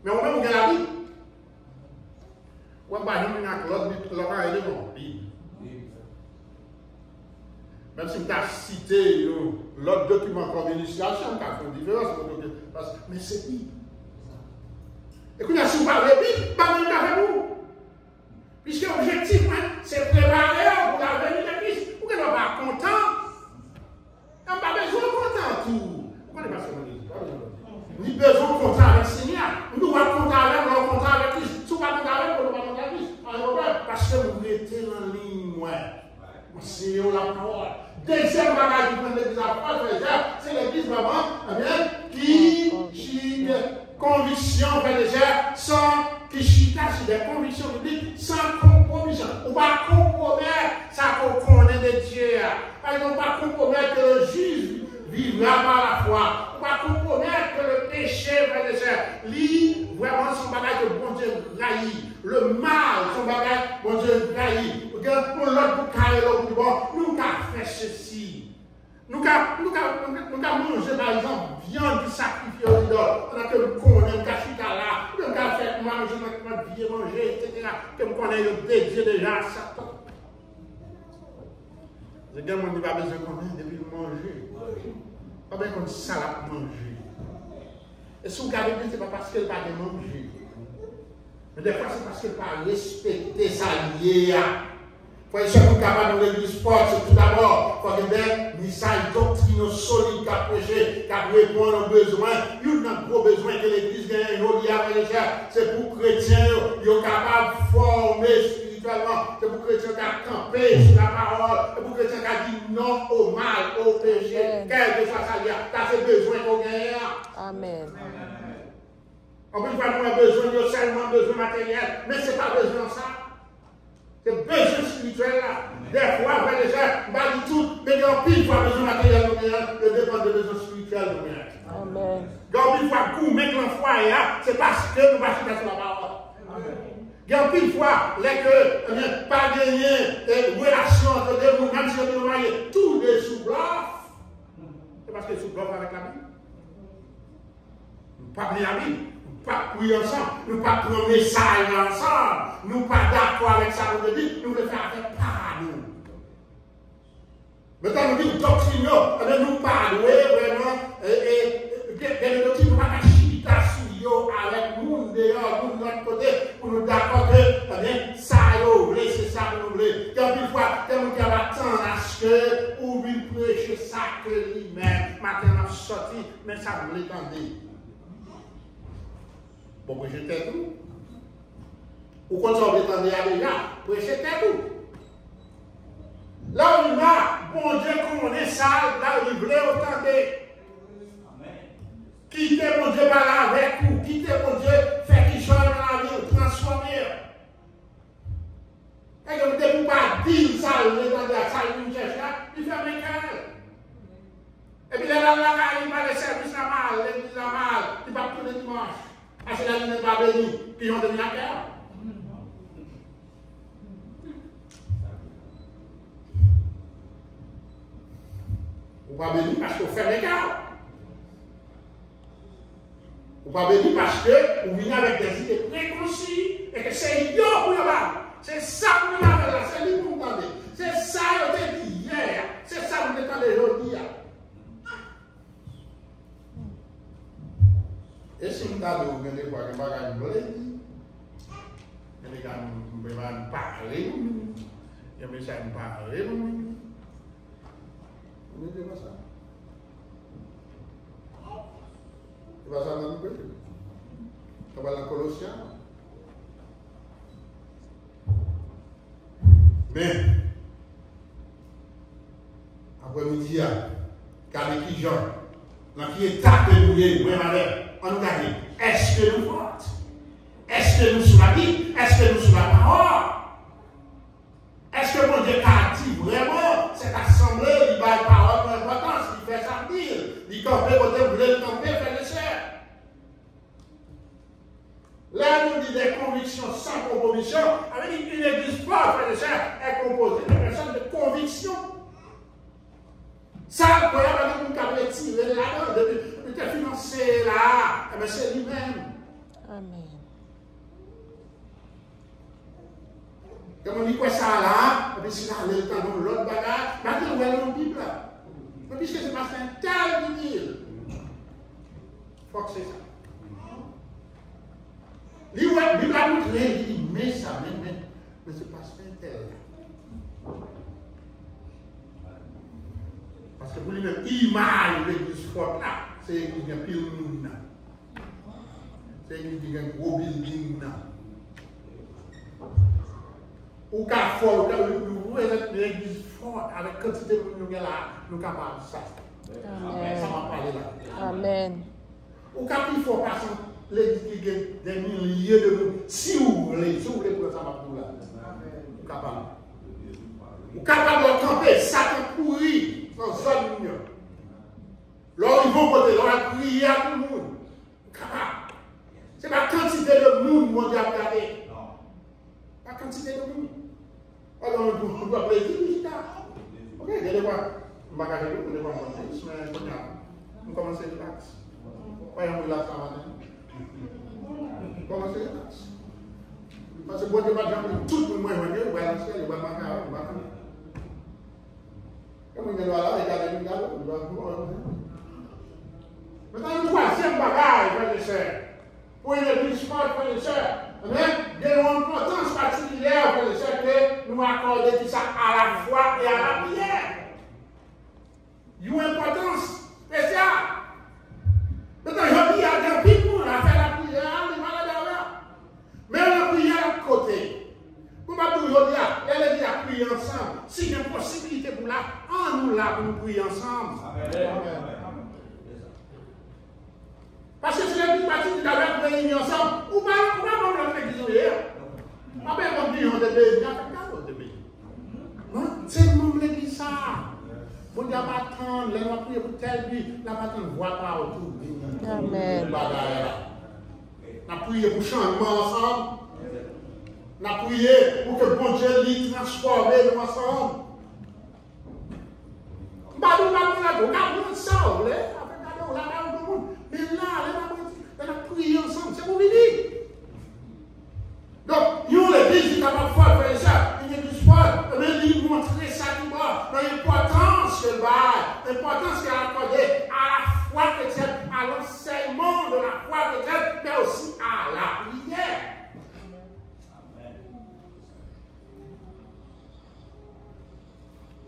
Mais on va vous la Bible. On va dire que l'autre est devant la Bible. Même si tu as cité l'autre document comme illustration, tu as fait une différence, mais c'est Bible. Et quand si vous parlez de Bible, parlez avec vous. Puisque objectivement, moi. C'est la parole. Deuxième bagage qui prend l'église à part, c'est l'église vraiment qui conviction, sans qui chita sur des convictions bibliques, sans compromission. On va compromettre ça qu'on connaît de Dieu. On ne va pas compromettre que le juge vivra par la foi. On va compromettre que le péché, lui, vraiment son bagage de bon Dieu raillit. Le mal, son bagage, bon Dieu raillit. Regarde, pour l'autre, pour carrer l'autre, nous avons fait ceci. Nous avons mangé, par exemple, viande qui sacrifie aux idoles. On a que nous connaissons, nous avons là, nous avons fait manger, notre vie, manger, etc. Que nous connaissons dédié déjà à Satan. Les gars, on n'a pas besoin de connaître depuis le manger. Pas bien qu'on ça la manger. Et si vous regardez bien, ce n'est pas parce qu'elle n'a pas de manger. Mais des fois, c'est parce qu'elle n'a pas respecté sa liée. Il faut être capable de l'église forte, c'est tout d'abord, il faut que des messages doctrinaux solides qui prêché, qui répondent aux besoins. Il y a un gros besoin que l'église gagne, c'est pour les chrétiens, ils sont capables de former spirituellement, c'est pour les chrétiens qui campent sur la parole, c'est pour les chrétiens qui disent non au mal, au péché, quel que soit sa vie. Ça, c'est besoin qu'on gagne. Amen. En plus, nous avons besoin de seulement besoin matériel, mais ce n'est pas besoin de ça. C'est besoin spirituel là. Des fois, on va déjà, pas du tout, mais il y a pile fois besoin matériel, il dépend de besoin spirituel. Amen. Donc, une fois que nous mettons le foyer, c'est parce que nous passons sur la parole. Il y a pile fois, les que, pas gagner, relation entre deux mondes, même si on est marié, tout est sous bluff. C'est parce que sous bluff avec la Bible. Pas bien la Bible. Nous ne pas prier ensemble, nous ne pas prendre le message ensemble, nous ne pas d'accord avec ça, nous dit, nous le faire avec pas nous. Maintenant, nous disons doctrine, nous parlons vraiment, et les doctrines, nous ne pas chita sur avec nous, dehors, nous de notre côté, pour nous d'accord que ça, c'est ça que nous voulons. Quand une fois, nous avons attendre à ce que, ou lui prêcher ça que lui-même, maintenant, sorti, mais ça vous l'étendez. Bon, prêcher tout. Ou quand on est en déjà, prêcher tout. Là où il a, bon Dieu, comme on est sale, là où il voulait autant de. Quittez mon Dieu par là avec vous. Quittez mon Dieu, faites qu'il change dans la vie, transformer. Et que vous ne pouvez pas dire ça, vous êtes dans la salle, vous cherchez, il fait un cœur. Et puis là, il va le service normal, l'église normale, il va tous les dimanches. Parce que la vie n'est pas bénie, puis on devient à terre. Ou pas béni parce qu'on fait l'écart. Ou pas béni parce que vous venez avec des idées préconçues et que c'est idiot pour le mal. C'est ça que vous avez là, c'est lui que vous entendez. C'est ça que vous avez dit hier. C'est ça que vous entendez aujourd'hui. Et si vous avez des fois que vous avez dit, vous avez parlé, vous avez parlé. Vous ne dites pas ça. C'est pas ça dans le pays. Ça va dans Colossiens. Mais, après-midi, regardez qui Jean, dans qui est tapé mouillé, moi malheur, on nous regarde. Est-ce que nous fortes? Est-ce que nous sommes la Bible? Est-ce que nous sommes la parole? Est-ce que mon Dieu a dit vraiment cette assemblée, il va la parole pour l'importance, il fait ça dire, il camper, côté vous voulez le camper, fait le cher. Là, nous dit des convictions sans compromission, avec une église forte, fait le cher, est composée de personnes de conviction. Ça, pour la nous avons retiré là-dedans, depuis que financé là, c'est lui-même. Amen. Comme on dit quoi ça là, et puis si là, le temps dans l'autre bagage, pas dire où est dans la Bible là. Mais puisque c'est parce qu'un tel qui dit, il faut que c'est ça. Lui, la Bible a montré, il dit, mais ça, mais c'est parce qu'un tel. Parce que vous lui-même, image l'église forte là, c'est l'église qui a pile monde. C'est l'église qui a un gros building là. Ou qu'à fort, ou qu'à présente l'église forte avec quantité de nous là, nous capables de ça. Amen. Ça m'a parlé là. Amen. Ou quand il faut passer l'église qui a des milliers de monde, si vous voulez pour ça m'a là. Vous capable. Vous capable de camper, ça peut courir dans zone union. Là, ils vont côté, là, prier à tout le monde. Capable. C'est la quantité de monde qu'on doit regarder. La quantité de monde. Alors, on doit plaisir, ok, regardez-moi. Je ne vais pas faire mais on commence à relax. Voyons relax ce matin. On commence à relax. Parce que bon Dieu va dire tout le monde est venu, il va marquer, il va marquer. Comme il est là, regardez, il va maintenant, le troisième bagage, frères et sœurs, pour une église forte, frères et sœurs, il y a une importance particulière, frères et sœurs, que nous accordons tout ça à la foi et à la prière. Il y a une importance spéciale. Maintenant, je dis à des people à faire la prière, les malades là. Mais la prière de côté. Pour ma toujours dire, elle dit à prier ensemble. Si il y a une possibilité pour là, en nous là, pour nous prier ensemble. Amen. Parce que c'est l'église partie qui a prié ensemble. Ou pas dans l'église hier. On va pas dire on est pays. C'est le monde l'église ça. Vous n'avez pas attendre, les gens prient pour telle vie, la patente ne voit pas autour. Amen. On a prié pour changement ensemble. On a prié pour que bon Dieu lui transforme nous ensemble. On va nous ça, mais là, on a prié ensemble, c'est pour venir. Donc, nous, l'église, nous avons foi, frère et sœur, une église forte, mais lui montrer ça qui va, l'importance que l'importance qu'il a accordée à la foi chrétienne, à l'enseignement de la foi chrétienne, mais aussi à la prière.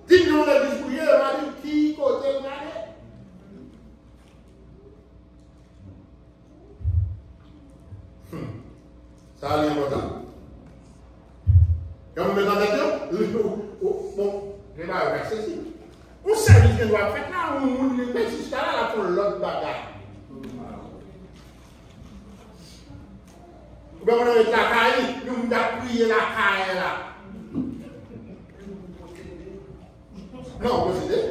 Dites-nous l'église prière, on va dire qui côté vous allez. Ça a l'important. Quand vous mettez en tête, bon, je vais voir ceci. On service qu'on doit faire là, on met jusqu'à là pour l'autre bagarre. Vous voyez, on a la caille, nous avons prié la caille là. Non, vous savez.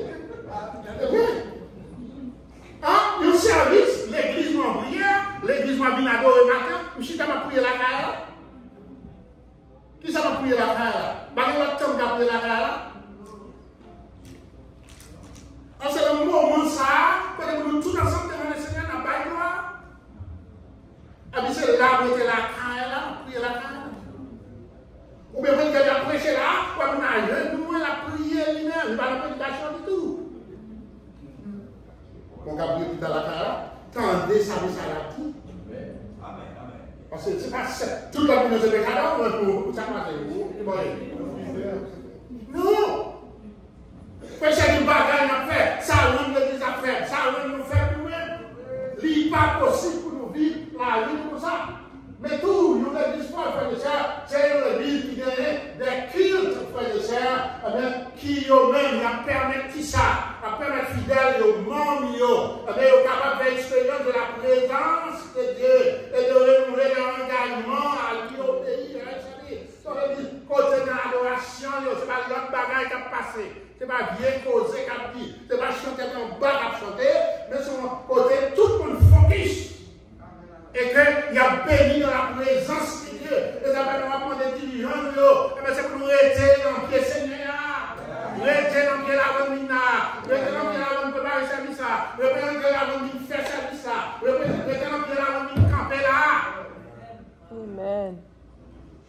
Oui. Ah, le service, l'église m'a prié, l'église m'a bien adoré le matin, je suis m'a prié la caille là. Qui ça m'a prié la caille là? Bah, il y a temps qu'a prié la caille là. Ah, c'est le moment ça, quand nous tous ensemble devant le Seigneur, n'a pas gloire. Ah, mais c'est là où était la caille là, prier la caille là. Ou bien, quand il a prêché là, on a eu, nous, la prière lui-même, il va la prédication du tout. On a prié tout à la caille là, tendez ça, ça l'a dit. Parce que c'est pas ça. Tout le monde se fait cadeau, pour ça, non! Faites du bagage à faire, ça rend des affaires, ça rend nous faire nous-mêmes. Il n'est pas possible pour nous vivre la vie comme ça. Mais tout, nous l'église, frère et sœurs, c'est l'église qui gagne des cultes, frère et sœurs, qui eux-mêmes permettent ça, permettent fidèles aux membres, sont capables d'expérience de la présence de Dieu et de renouveler leur engagement à lui obéir. Côté de l'adoration, ce n'est pas l'autre bagaille qui a passé. Ce n'est pas bien causé qui a dit. Ce n'est pas chanter en bas qui a chanté. Mais son côté, tout le monde focus. Et qu'il y a béni dans la présence de Dieu. Et ça va nous apprendre des dirigeants. C'est pour nous rester dans le pied Seigneur. Rester dans le pied la Romina. Rester dans le pied la Romina préparer service. Rester dans le pied la Romina faire service. Rester dans le pied la Romina camper là. Amen.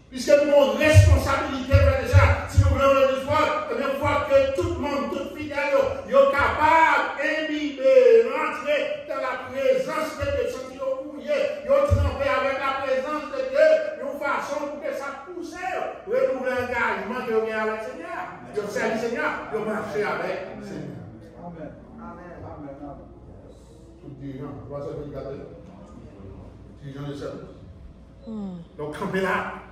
Puisque nous avons une responsabilité, déjà, si nous voulons le voir, il faut que tout le monde, tout fidèle, est capable d'imbiber, rentrer dans la présence de Dieu, sentir mouillé, tremper avec la présence de Dieu, d'une façon pour que ça pousse, renouveler l'engagement que vous avez avec le Seigneur. Vous servez le Seigneur, vous marchez avec le Seigneur. Amen. Amen. Tout dirigeant, vous voyez ce que vous regardez? Dirigeant de service. Donc, campez là.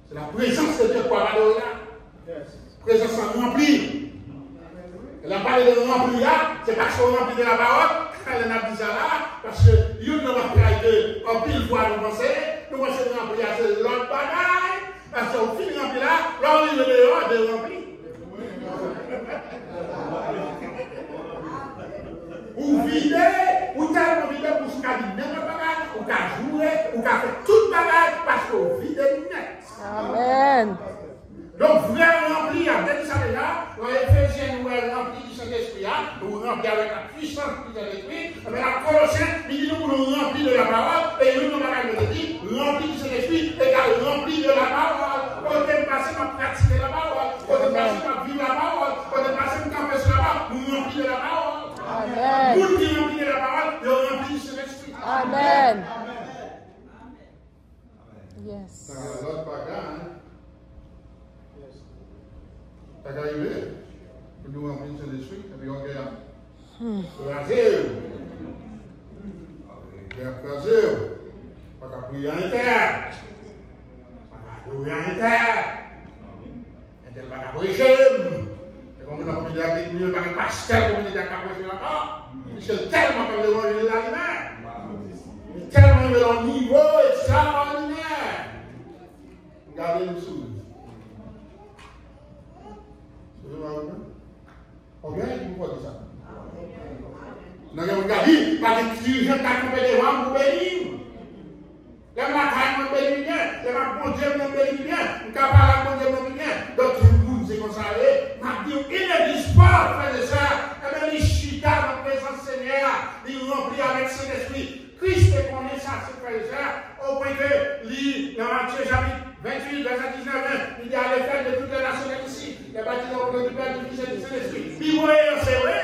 C'est la présence de Dieu pour adorer là. Présence remplie. Elle a parlé de remplir, c'est parce qu'on remplit de la parole. Elle a dit ça là, parce que nous n'avons pas que en pile fois nous pensons remplir, c'est l'autre bagaille. Parce qu'on finit remplir là, là on est dehors de remplir. Ou vider, ou tellement vider pour se cabiner n'importe bagaille, ou qu'à jouer, ou qu'à faire toute bagaille, parce qu'on vide net. Amen. Donc, vous voulez remplir, dès ça déjà, dans Éphésiens, nous remplir du Saint-Esprit, nous remplir avec la puissance du Saint-Esprit, mais la Colossiens, il dit nous nous remplir de la parole, et nous, nous avons dit, remplir du Saint-Esprit égale remplir de la parole. Quand on est passé à pratiquer la parole, quand on est passé à vivre la parole, quand on est passé à camper sur la parole, nous remplir de la parole. Amen. Vous qui remplir de la parole, nous remplir du Saint-Esprit. Amen. Yes. C'est l'autre bagage. Ça va arriver, nous remplir de l'esprit, et puis on gagne. Brasil. Brasil. Pas qu'à prier en terre. Pas qu'à prier en terre. Et pas qu'à prêcher. Et comme on a prié avec nous, pas qu'à pasteur, comme on est à prêcher là-bas. C'est tellement comme le monde de l'animal. Tellement le niveau extraordinaire. Regardez-nous sous. Combien vous pouvez dire ça? Nous avons regardé, parce que si je t'accompagne des gens pour bénir. Les macaques m'ont béni bien, les bon Dieu m'ont béni bien, les capables m'ont béni bien. Donc, tout le monde, c'est comme ça. M'a dit, il ne dit pas, frère et sœurs, eh bien, les chita dans la présence Seigneur, ils remplis avec Saint-Esprit. Christ connaît ça, c'est frère et sœurs, au point que, lui, dans Matthieu chapitre 28, verset 19, il dit à l'effet de toutes les nations ici, les baptisés au nom du Père, du Fils et du Saint-Esprit. Puis, vous voyez, c'est vrai.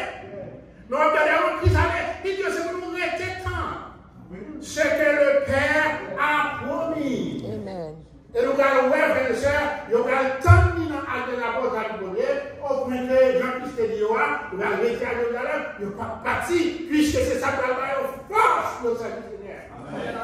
Nous regardons Christ avec, il dit, c'est pour nous rester temps. Ce que le Père a promis. Amen. Et nous allons voir, frères et sœurs, nous allons tant mis dans l'acte de l'apôtre à l'Ivoire, au point que Jean-Christ dit, nous allons rester à Jérusalem, nous ne sommes pas partis, puisque c'est ça qui va faire force de service Seigneur. Amen.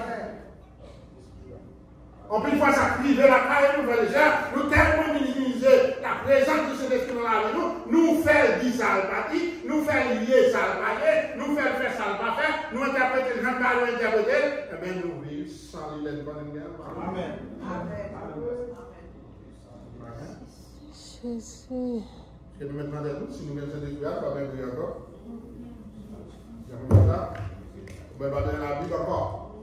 En plus, fois, ça prive la carrière, nous, frères et sœurs, nous tellement minimiser la présence de cet esprit dans la vie, nous faire dire ça le parti, nous faire lier ça le parler, nous faire ça le pas faire, nous interpréter le gens par nous interpréter, et bien nous vivons sans l'île de bonne guerre. Amen. Jésus. Et nous maintenant de tous, si nous mettons cet esprit, on va bien prier encore. J'aime ça. On va pas donner la Bible encore.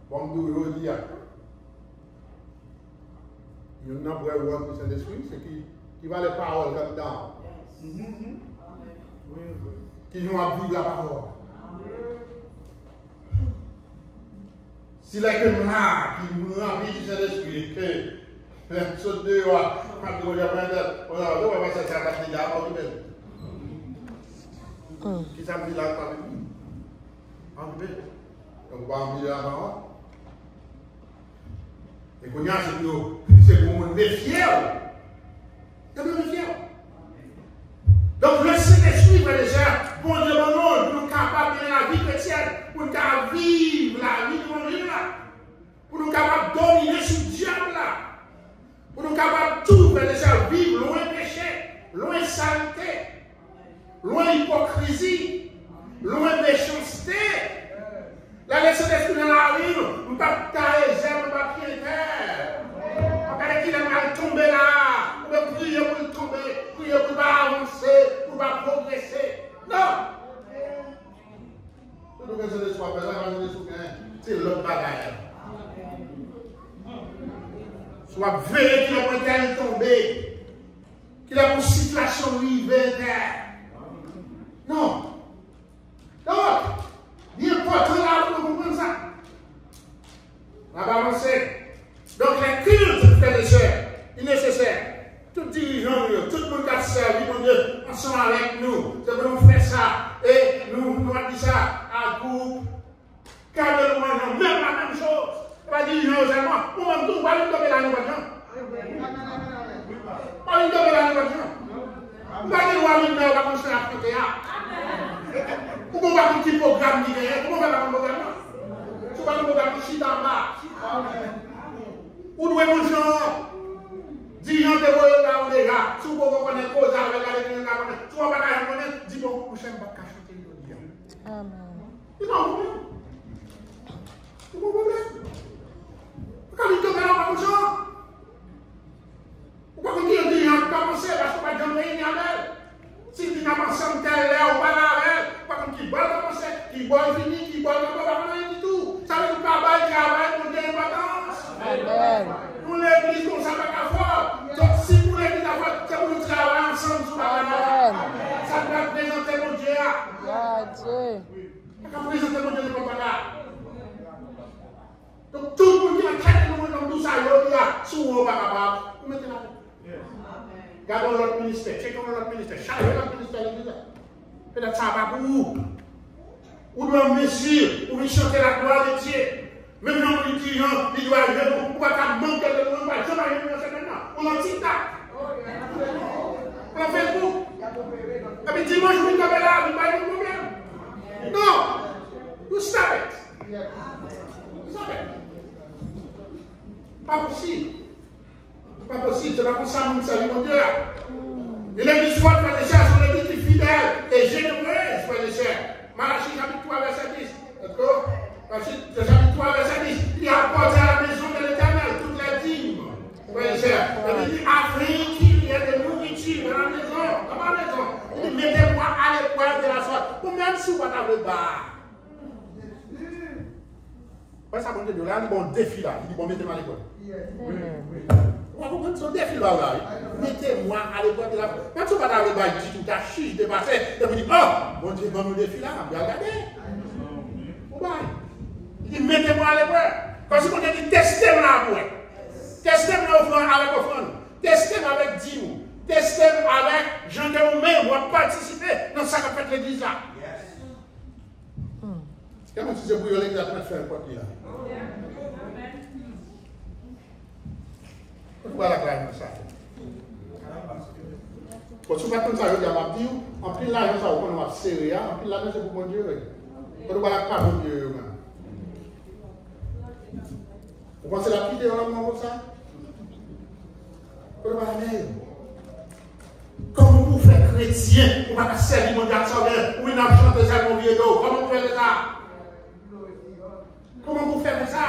Bon, nous dire. Il y a un vrai word du Saint-Esprit, c'est qui va les paroles là-dedans. Qui nous a vivre la parole. S'il est que là, qui nous remplit du Saint-Esprit, que les choses de loi, on a pas ça, ça va dire avant de qui ça me dit là, en fait, on va en dire la parole. Et qu'on y a, c'est pour me méfier. C'est pour me méfier. Donc, le Saint-Esprit, frères et sœurs, bon Dieu, mon nom, pour nous capables de la vie chrétienne, pour nous capables de vivre la vie de mon Dieu là, pour nous capables de dominer ce diable là, pour nous capables de tout, frères et sœurs, vivre loin péché, loin saleté, loin hypocrisie, loin méchanceté. La laisser d'esprit dans la rue, nous ne pouvons pas tailler les herbes, nous ne pouvons pas pied terre. On va qu'il est mal tombé là. On va prier pour le tomber, prier pour ne pas avancer, pour ne pas progresser. Non! Tout ce que je sois c'est l'autre bagaille. Soit veillé qu'il a pour terre tomber, qu'il a pour situation arrivée terre. Non! Donc, il est important là pour comprendre ça. On va avancer. Donc, les cultes, frères et sœurs, il est nécessaire. Tout dirigeant, tout le monde qui a servi, mon Dieu, ensemble avec nous. C'est pour nous faire ça. Et nous avons dit ça à groupe. Car le même la même chose. Pas dirigeant seulement. Pour même tout, pas nous tomber la nouvelle. Pas nous tomber la nouvelle. Pas nous avoir une meilleure construire à côté. Comment on va faire un petit programme d'hiver? Comment on va faire un programme? Tu vas nous programme ici en bas. Où nous avons genre? Dirigeant de voyous là, on est là. Si vous connaissez cause avec la réunion, si vous ne connaissez pas, dis bon, je ne sais pas chanter le dia. Amen. C'est pas un problème. C'est pas un problème. Quand il tombe là, on va comme ça. Pourquoi vous dites que vous commencez parce que vous n'avez pas de réunion avec elle? Si vous n'avez pas de tel là, ou pas là avec elle, pourquoi vous dites qu'il va commencer, qu'il va finir, qu'il va rien du tout. Ça veut dire que le travail, pour des vacances. Amen. Pour l'église, on ne sait pas qu'à faire. Donc, si vous l'église à faire, c'est pour nous travailler ensemble sur la Amen. Ça doit présenter mon Dieu. Dieu. Ça doit présenter mon Dieu comme ça. Donc, tout le monde qui a traité nous comme tout ça, il y a sous vous pas capable. Vous mettez la tête. Gardons notre ministère. Checkons notre ministère. Chargez notre ministère de l'église. Peut-être ça va pour vous. Ou doit mesure, ou chanter la gloire de Dieu. Même dans les clients, il doit arriver, on ne va pas manquer de monde, on va jamais arriver dans ce maintenant. On a TikTok. On a Facebook. Et puis dimanche, vous êtes là, vous n'avez pas de problème. Non. You stop it. Stop it. Pas possible. Pas possible. C'est pas pour ça que nous saluons Dieu. Et l'église soit frères et sœurs, sont l'église fidèle et généreuse, frères et sœurs. Malachie chapitre 3, verset 10. D'accord? Chapitre 3, verset 10. Il apporte à la maison de l'Éternel toutes les dîmes. Frères et sœurs. Il dit, afin qu'il y ait de nourriture dans la maison. Dans ma maison. Il dit, mettez-moi à l'épreuve de la sorte. Ou même si vous n'avez pas. Ça, bon Dieu, là, il dit, bon défi là. Il dit, bon, mettez-moi à l'épreuve. Vous comprenez son défi là, mettez-moi à l'épreuve de la sorte. Quand tu vas dans le bail, tu dis, tout à chiche dépassé. Et vous dites, oh, mon Dieu, bon, mon défi là, regardez. Il dit, mettez-moi à l'épreuve. Quand si on dit, testez-moi à l'épreuve. Testez-moi avec offrande. Testez-moi avec 10 mots. Testez-moi avec gens que vous-même, vous participez dans ça que fait l'église là. Comment tu sais pour l'église là, tu vas faire un papier là? Voilà la grâce de ça. Quand tu vas comme ça, je dis à ma vie, en plus l'argent, ça va serrer, en plus l'argent, c'est pour mon Dieu. Quand tu vas la part de Dieu, vous pensez la vie de l'homme comme ça? Quand tu vas la mer. Comment vous faites chrétien, vous va servir mon Dieu ou une argent de ça, mon vieux dos? Comment vous faites ça? Comment vous faites ça?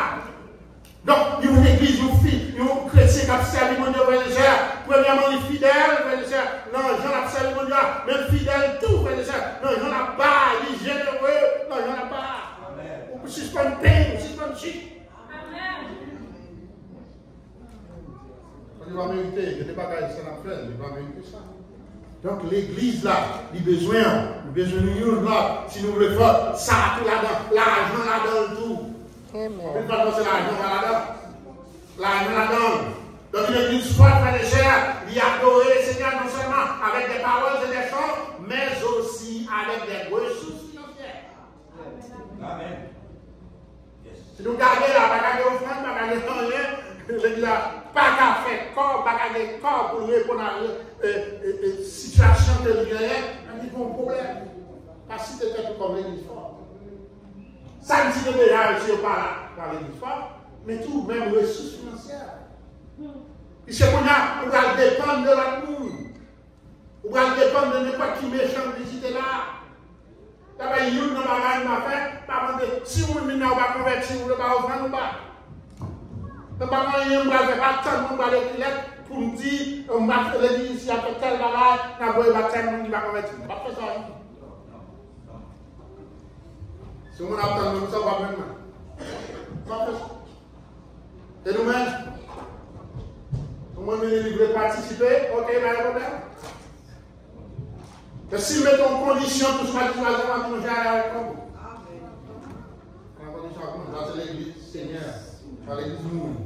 Donc, il y a une église, il y a un chrétien qui a servi mon Dieu, frère et sœurs. Premièrement, il est fidèle, frère et sœurs. Non, j'en ai servi mon Dieu, même fidèle, tout, frère et sœurs. Non, j'en ai pas, il est généreux. Non, j'en ai pas. Vous suspendez pain, vous suspendez chic. Il va mériter, il y a des bagages, ça n'a fait, il va mériter ça. Donc, l'église là, il a besoin de nous là, si nous voulons faire ça, tout là-dedans, l'argent là-dedans, tout. Amen. Une fois que c'est l'argent là-dedans, l'argent là-dedans. Donc, une église forte, frère et sœurs, il a adoré le Seigneur non seulement avec des paroles et des chants, mais aussi avec des ressources financières. Amen. Si nous regardons là, pas regarder offrande, pas regarder rien, l'église là, pas qu'à faire corps, pas qu'à faire corps pour répondre à la situation que nous avons, il y a un problème. Parce que c'était tout comme l'église forte. Ça ne dit que déjà réussi par l'église forte, mais tout même ressources financières. Puisque on va dépendre de l'autre monde. On va dépendre de n'importe qui méchant visiter là. D'abord, il y a une bagage m'a fait, par contre, si vous ne pas convertir, vous ne pas offrir, ou pas. Donc, il y a un bagage, pas tant de monde pour me dire, on va faire l'église ici, après tel bagage, on va faire un monde qui va convertir. Pas faire ça. Si on a attend ça, on va venir. Et nous-mêmes, nous-mêmes, nous voulons participer, ok, il y a un problème. Mais si nous mettons en condition tout ce que nous allons nous gérer avec nous. En condition, c'est l'église Seigneur, pas l'église monde.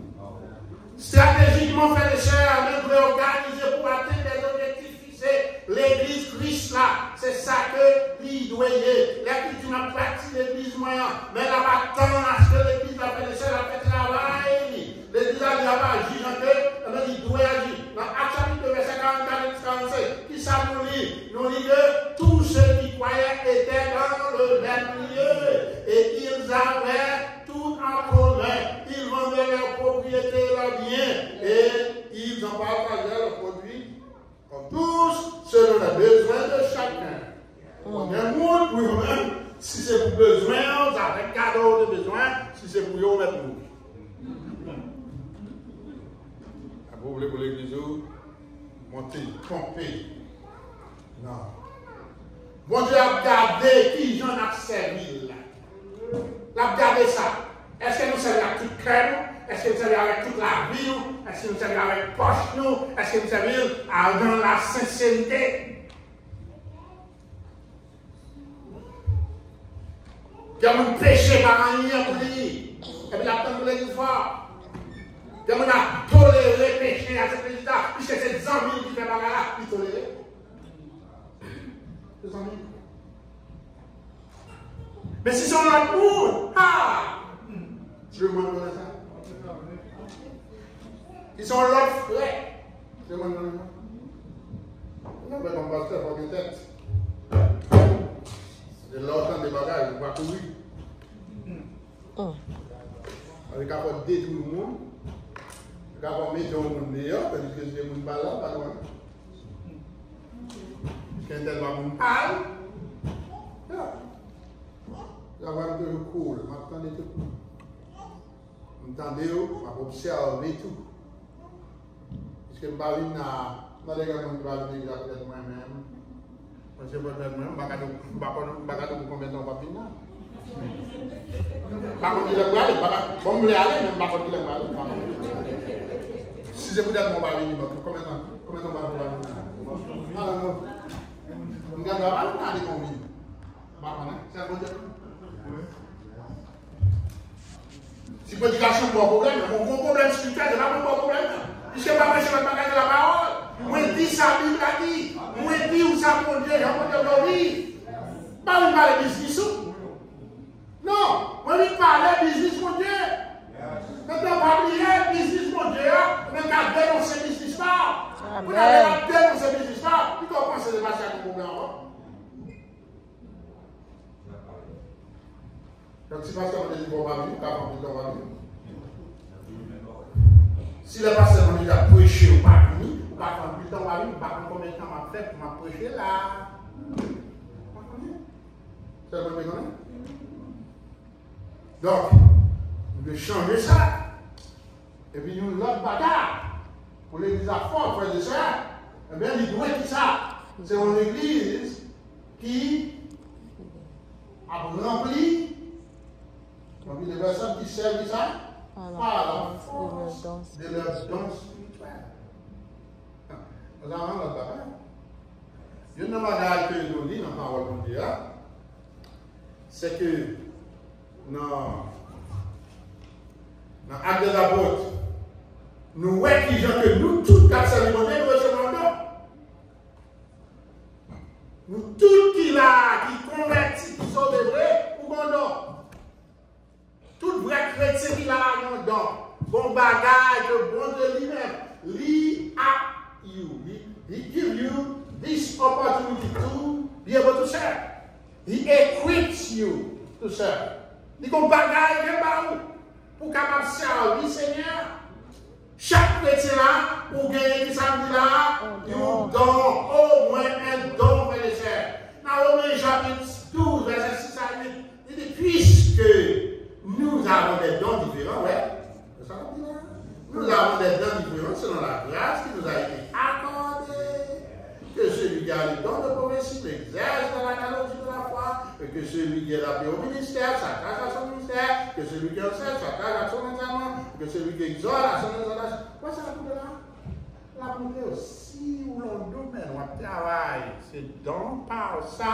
Stratégiquement, frères et sœurs, nous devons organiser pour atteindre des objectifs fixés. L'église Christ là, c'est ça que l'idée est. L'église n'a pas parti de l'église moyen, mais elle n'a pas tant à ce que l'église a fait les sœurs, a fait travail. L'église a pas agi en deux, elle doit agir. Dans Actes chapitre 2, verset 44-45, qui ça nous lit? Nous lit que tous ceux qui croyaient étaient dans le même lieu et ils avaient tout en commun. Ils vendaient leurs propriétés, leurs biens et ils nous partageons le produit comme tous selon les besoins de chacun. On est monde pour nous-mêmes, si c'est pour besoin, on a un cadeau de besoin, si c'est pour nous, on met pour nous. Vous voulez pour l'église, monter, tromper. Non. Bon Dieu a gardé qui j'en a servi là. L'a gardé ça. Est-ce que nous servons avec toute cœur? Est-ce que nous servons avec toute la vie? Est-ce que nous servons avec poche nous? Est-ce que nous servons dans la sincérité? Il y a un péché par un lien pour lui. Et puis la peine de l'église fort. Il y a un toléré le péché à ce président, puisque c'est 100 000 qui fait bagarre là, il tolère. 200 000. Mais si c'est un amour, tu veux me donner ça? Ils sont l'autre frère. Tu veux me donner ça? Non, mais comme pasteur, il faut une tête. De l'autre des bagages, il va courir. Avec un peu détruire tout le monde. Quand on met dans le monde meilleur, parce que c'est le monde pas là, pas loin. Quand elle va me parler, là, va me dire cool, m'attendez tout. M'attendez, m'a observé tout. Parce que je ne vais pas venir dans les gens qui vont venir peut-être moi-même. Parce que peut-être moi-même, je ne vais pas combien de temps on va venir. Par contre, il est aller, bon, je vais aller, mais par contre, il est aller. Si c'est peut-être mon mari, combien de temps on va venir? Ah non, on ne gagne pas aller combien? C'est un bon dieu. Si prédication est un bon problème, mon gros problème spirituel, c'est pas mon bon problème. Puisque je ne vais pas prêcher le bagage de la parole. Moi, je dis ça, la Bible a dit. Moi, je dis où ça, mon Dieu, j'ai mon Dieu de vie. Pas vous parler de business. Non, moi, je parle de business, mon Dieu. Quand on va oublier business, mon Dieu, on a dénoncé le business là. Vous avez dénoncé le business là. Puis qu'on pense que c'est pas ça le problème. Donc, si pasteur me dit qu'on va vivre, on va vivre. Si le pasteur me dit à prêcher ou pas venir, ou pas prendre plus de temps, on va vivre, ou pas combien de temps on va faire pour prêcher là. C'est bon, vous connaissez? Donc, on veut changer ça. Et puis, nous, l'autre bagarre, pour l'église à fort, frère de ça, eh bien, il doit être ça. C'est une église qui a rempli des personnes qui servent ça par la force de leurs dons spirituels. Nous avons notre bagarre. Il y a une bagarre que nous lisons dans la parole de Dieu, c'est que dans l'acte des apôtres, nous voyons que nous, tous, quatre cérémonies, nous recevons un don. Nous, tous qui convertis, qui sont des vrais, nous avons un don. Tout vrai chrétien qui a un don. Bon bagage, bon de lui-même. He at you. He give you this opportunity to be able to serve. He equips you to serve. Il y a un bagage pour capable de servir, Seigneur. Chaque chrétien là, pour gagner des samedis là, il y a un don, au moins un don pour les serve. Dans Romains chapitre 12, verset 6 à 8, il dit, puisque nous avons des dons différents, nous avons des dons différents selon la grâce qui nous a été accordée. Que celui qui a le don de prophétie l'exerce dans la galerie de la foi, et que celui qui est appelé au ministère s'attache à son ministère, que celui qui enseigne s'attache à son enseignement, que celui qui exhorte à son exhortation. Quoi ça la là? La montée aussi où l'on domaine, on travaille, c'est don par ça,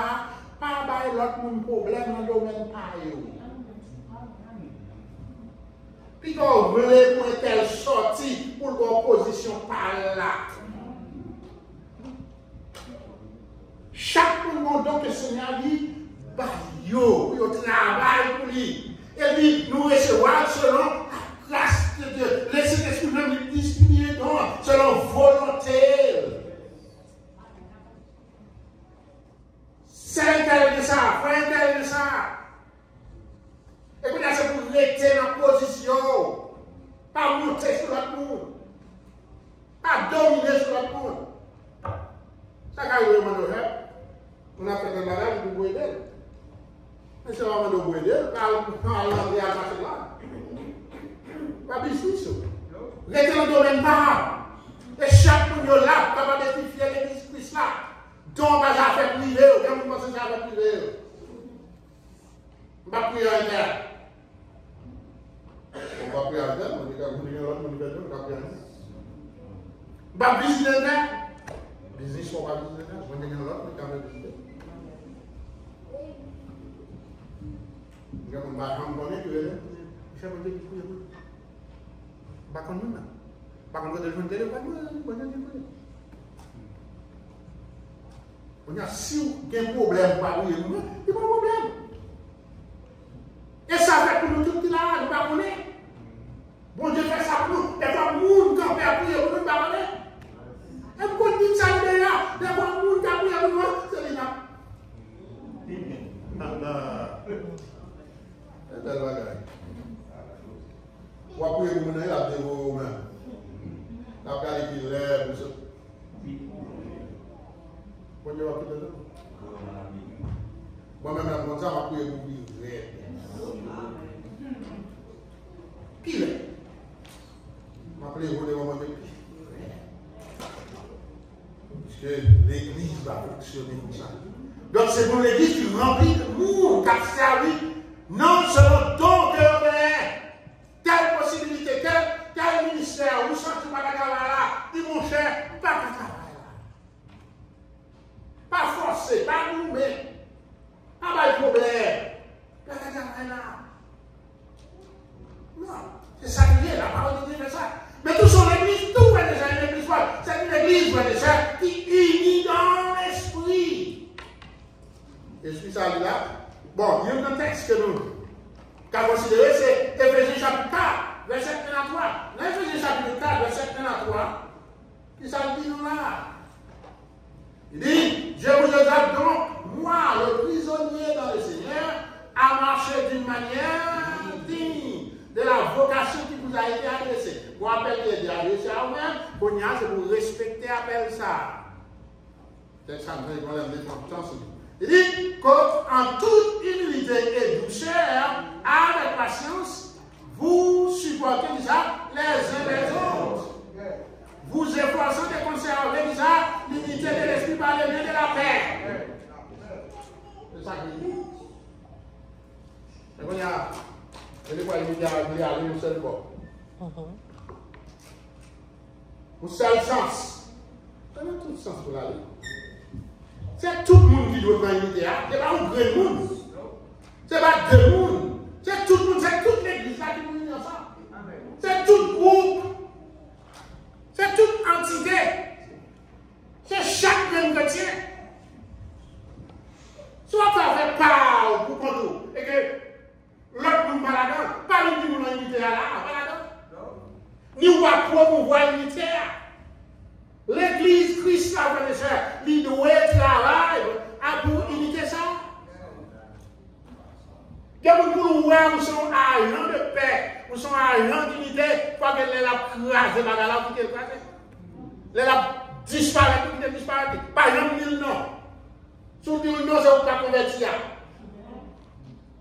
pas par l'autre problème dans le domaine par eux. Puis qu'on voulait pour telle sortie pour l'opposition par là. Chaque monde que le Seigneur dit, bah yo travaille pour lui. Et puis nous recevons selon la grâce de Dieu. Laissez l'esprit même distribuer selon volonté. C'est intérêt de ça, frère intérêt de ça. Et puis là, c'est pour rester dans la position. Pas monter sur l'autre monde. Pas Ça quand il demande on a fait un bagage pour boire d'elle. Mais c'est vraiment de boire d'elle, quand l'entrée à passer là. Pas business. Restez dans le domaine pas. Et chaque monde là, capable d'édifier l'église Christ là. Donc, on va faire privé, on va penser à faire privé. On va prier à terre. On va prier à terre, on va prier à l'autre, on va prier à terre. On va visiter la terre. Business, on va visiter la terre. On va prier à l'autre, on va visiter. On va ramener que les chefs de l'église prient. On va connaître là. On va connaître le téléphone, on va connaître. On a si il y a un problème, pas oui, il n'y a pas de problème. Et ça fait pour nous tout là, nous ne pas connaître. Bon Dieu fait ça pour nous. Il y a pas de monde qui a fait prier pour nous, ne pas connaître. Et pourquoi on dit ça là? Il y a pas de monde qui a prié pour nous, c'est les gens. C'est tel bagage. On va prier pour nous, il y a des mots. On a prié qu'il lève, pour ça. Moi-même, la montagne, je vais pour vivre. Pile. Je vais pour les moments de pile. Parce que l'église va fonctionner comme ça. Donc, c'est pour l'église qui remplit de monde, qui a servi, non selon ton cœur de telle possibilité, tel ministère, ou sans que tu vas là, dis mon cher, pas que ça. Pas forcé, pas nous, mais pas de problème. Non, c'est ça qui est, la parole de Dieu fait ça. Mais tout son église, tout est déjà une église, c'est une église qui unit dans l'esprit. L'esprit, ça là. Bon, il y a un texte que nous avons considéré, c'est Éphésiens chapitre 4, verset 1 à 3. Dans Éphésiens chapitre 4, verset 1 à 3, qui ça dit nous là? Il dit, je vous exhorte donc, moi, le prisonnier dans le Seigneur, à marcher d'une manière digne de la vocation qui vous a été adressée. Pour appeler les adressés à vous-même, c'est pour respecter l'appel ça. C'est ça, nous allons défendre. Il dit qu'en toute humilité et douceur, avec patience, vous supportez ça les uns les autres. Vous efforcez de conserver l'unité de l'esprit par le bien de la paix. C'est ça qu'il dit. Et il y a un seul corps. Au seul sens. Ça n'a tout sens pour l'aller. C'est tout le monde qui doit être dans l'unité. Ce n'est pas un grand monde. Ce n'est pas deux mondes. C'est tout le monde, c'est toute l'église là qui nous unit ensemble. C'est tout groupe. C'est toute entité. C'est chaque même chrétien. Soit tu as fait part pour nous et que l'autre nous pas là-dedans, pas nous qui nous invité là, pas là-dedans. Ni on va promouvoir l'unité. L'église Christ, la connaisseur, il doit travailler pour unité ça. Que nous sommes agents de paix, nous sommes agents d'unité, pas que les la crasé, la gala qui est crasé. Les la disparaît, qui est disparaît. Par exemple, il non. Si vous dites non, c'est pas converti.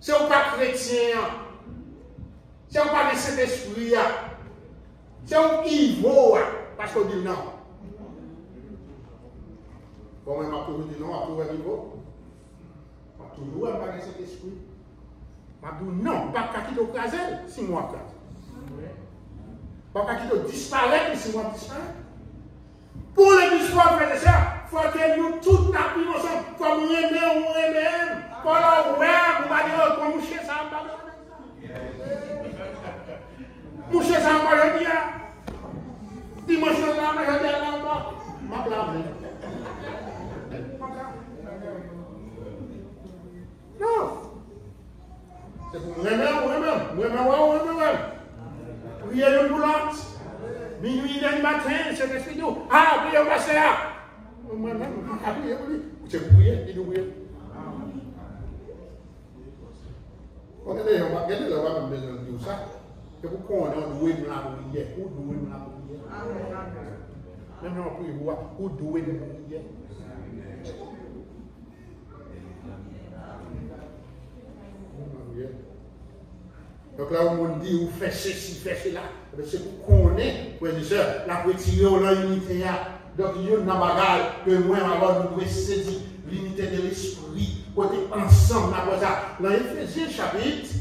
C'est pas chrétien. C'est pas de cet esprit. C'est un niveau. Parce qu'on dit non. Bon, mais je toujours dit non, à tout niveau. Je toujours pas de cet esprit. Je dis non, pas qu'à qui te crase, 6 mois crase. Pas qu'à qui te disparaît, 6 mois disparaît. Pour l'église, frère et sœurs, il faut que nous tous nous ensemble, comme nous aimons, pour la ouvrir, pour pas dire qu'on mouche ça, mouche ça, moi je dis, dimanche là, je dis là, ma blâme. Non. C'est pour moi-même. Priez une boulante. Minuit d'un matin, c'est l'esprit nous. Ah, priez au pasteur. Moi-même, je vais prier pour lui. C'est pour prier, il nous prie. Regardez, on va même besoin de dire ça. C'est pourquoi on a doué de la prière. Où doué de la prière. Même on prie, où doué de la prière. Donc là, on dit, vous faites ceci, faites cela. C'est pour qu'on ait, frères et sœurs, la retirée au l'unité. Donc, il y a une bagarre que moi, alors, nous devons saisir l'unité de l'esprit, côté ensemble, dans l'Éphésiens chapitre.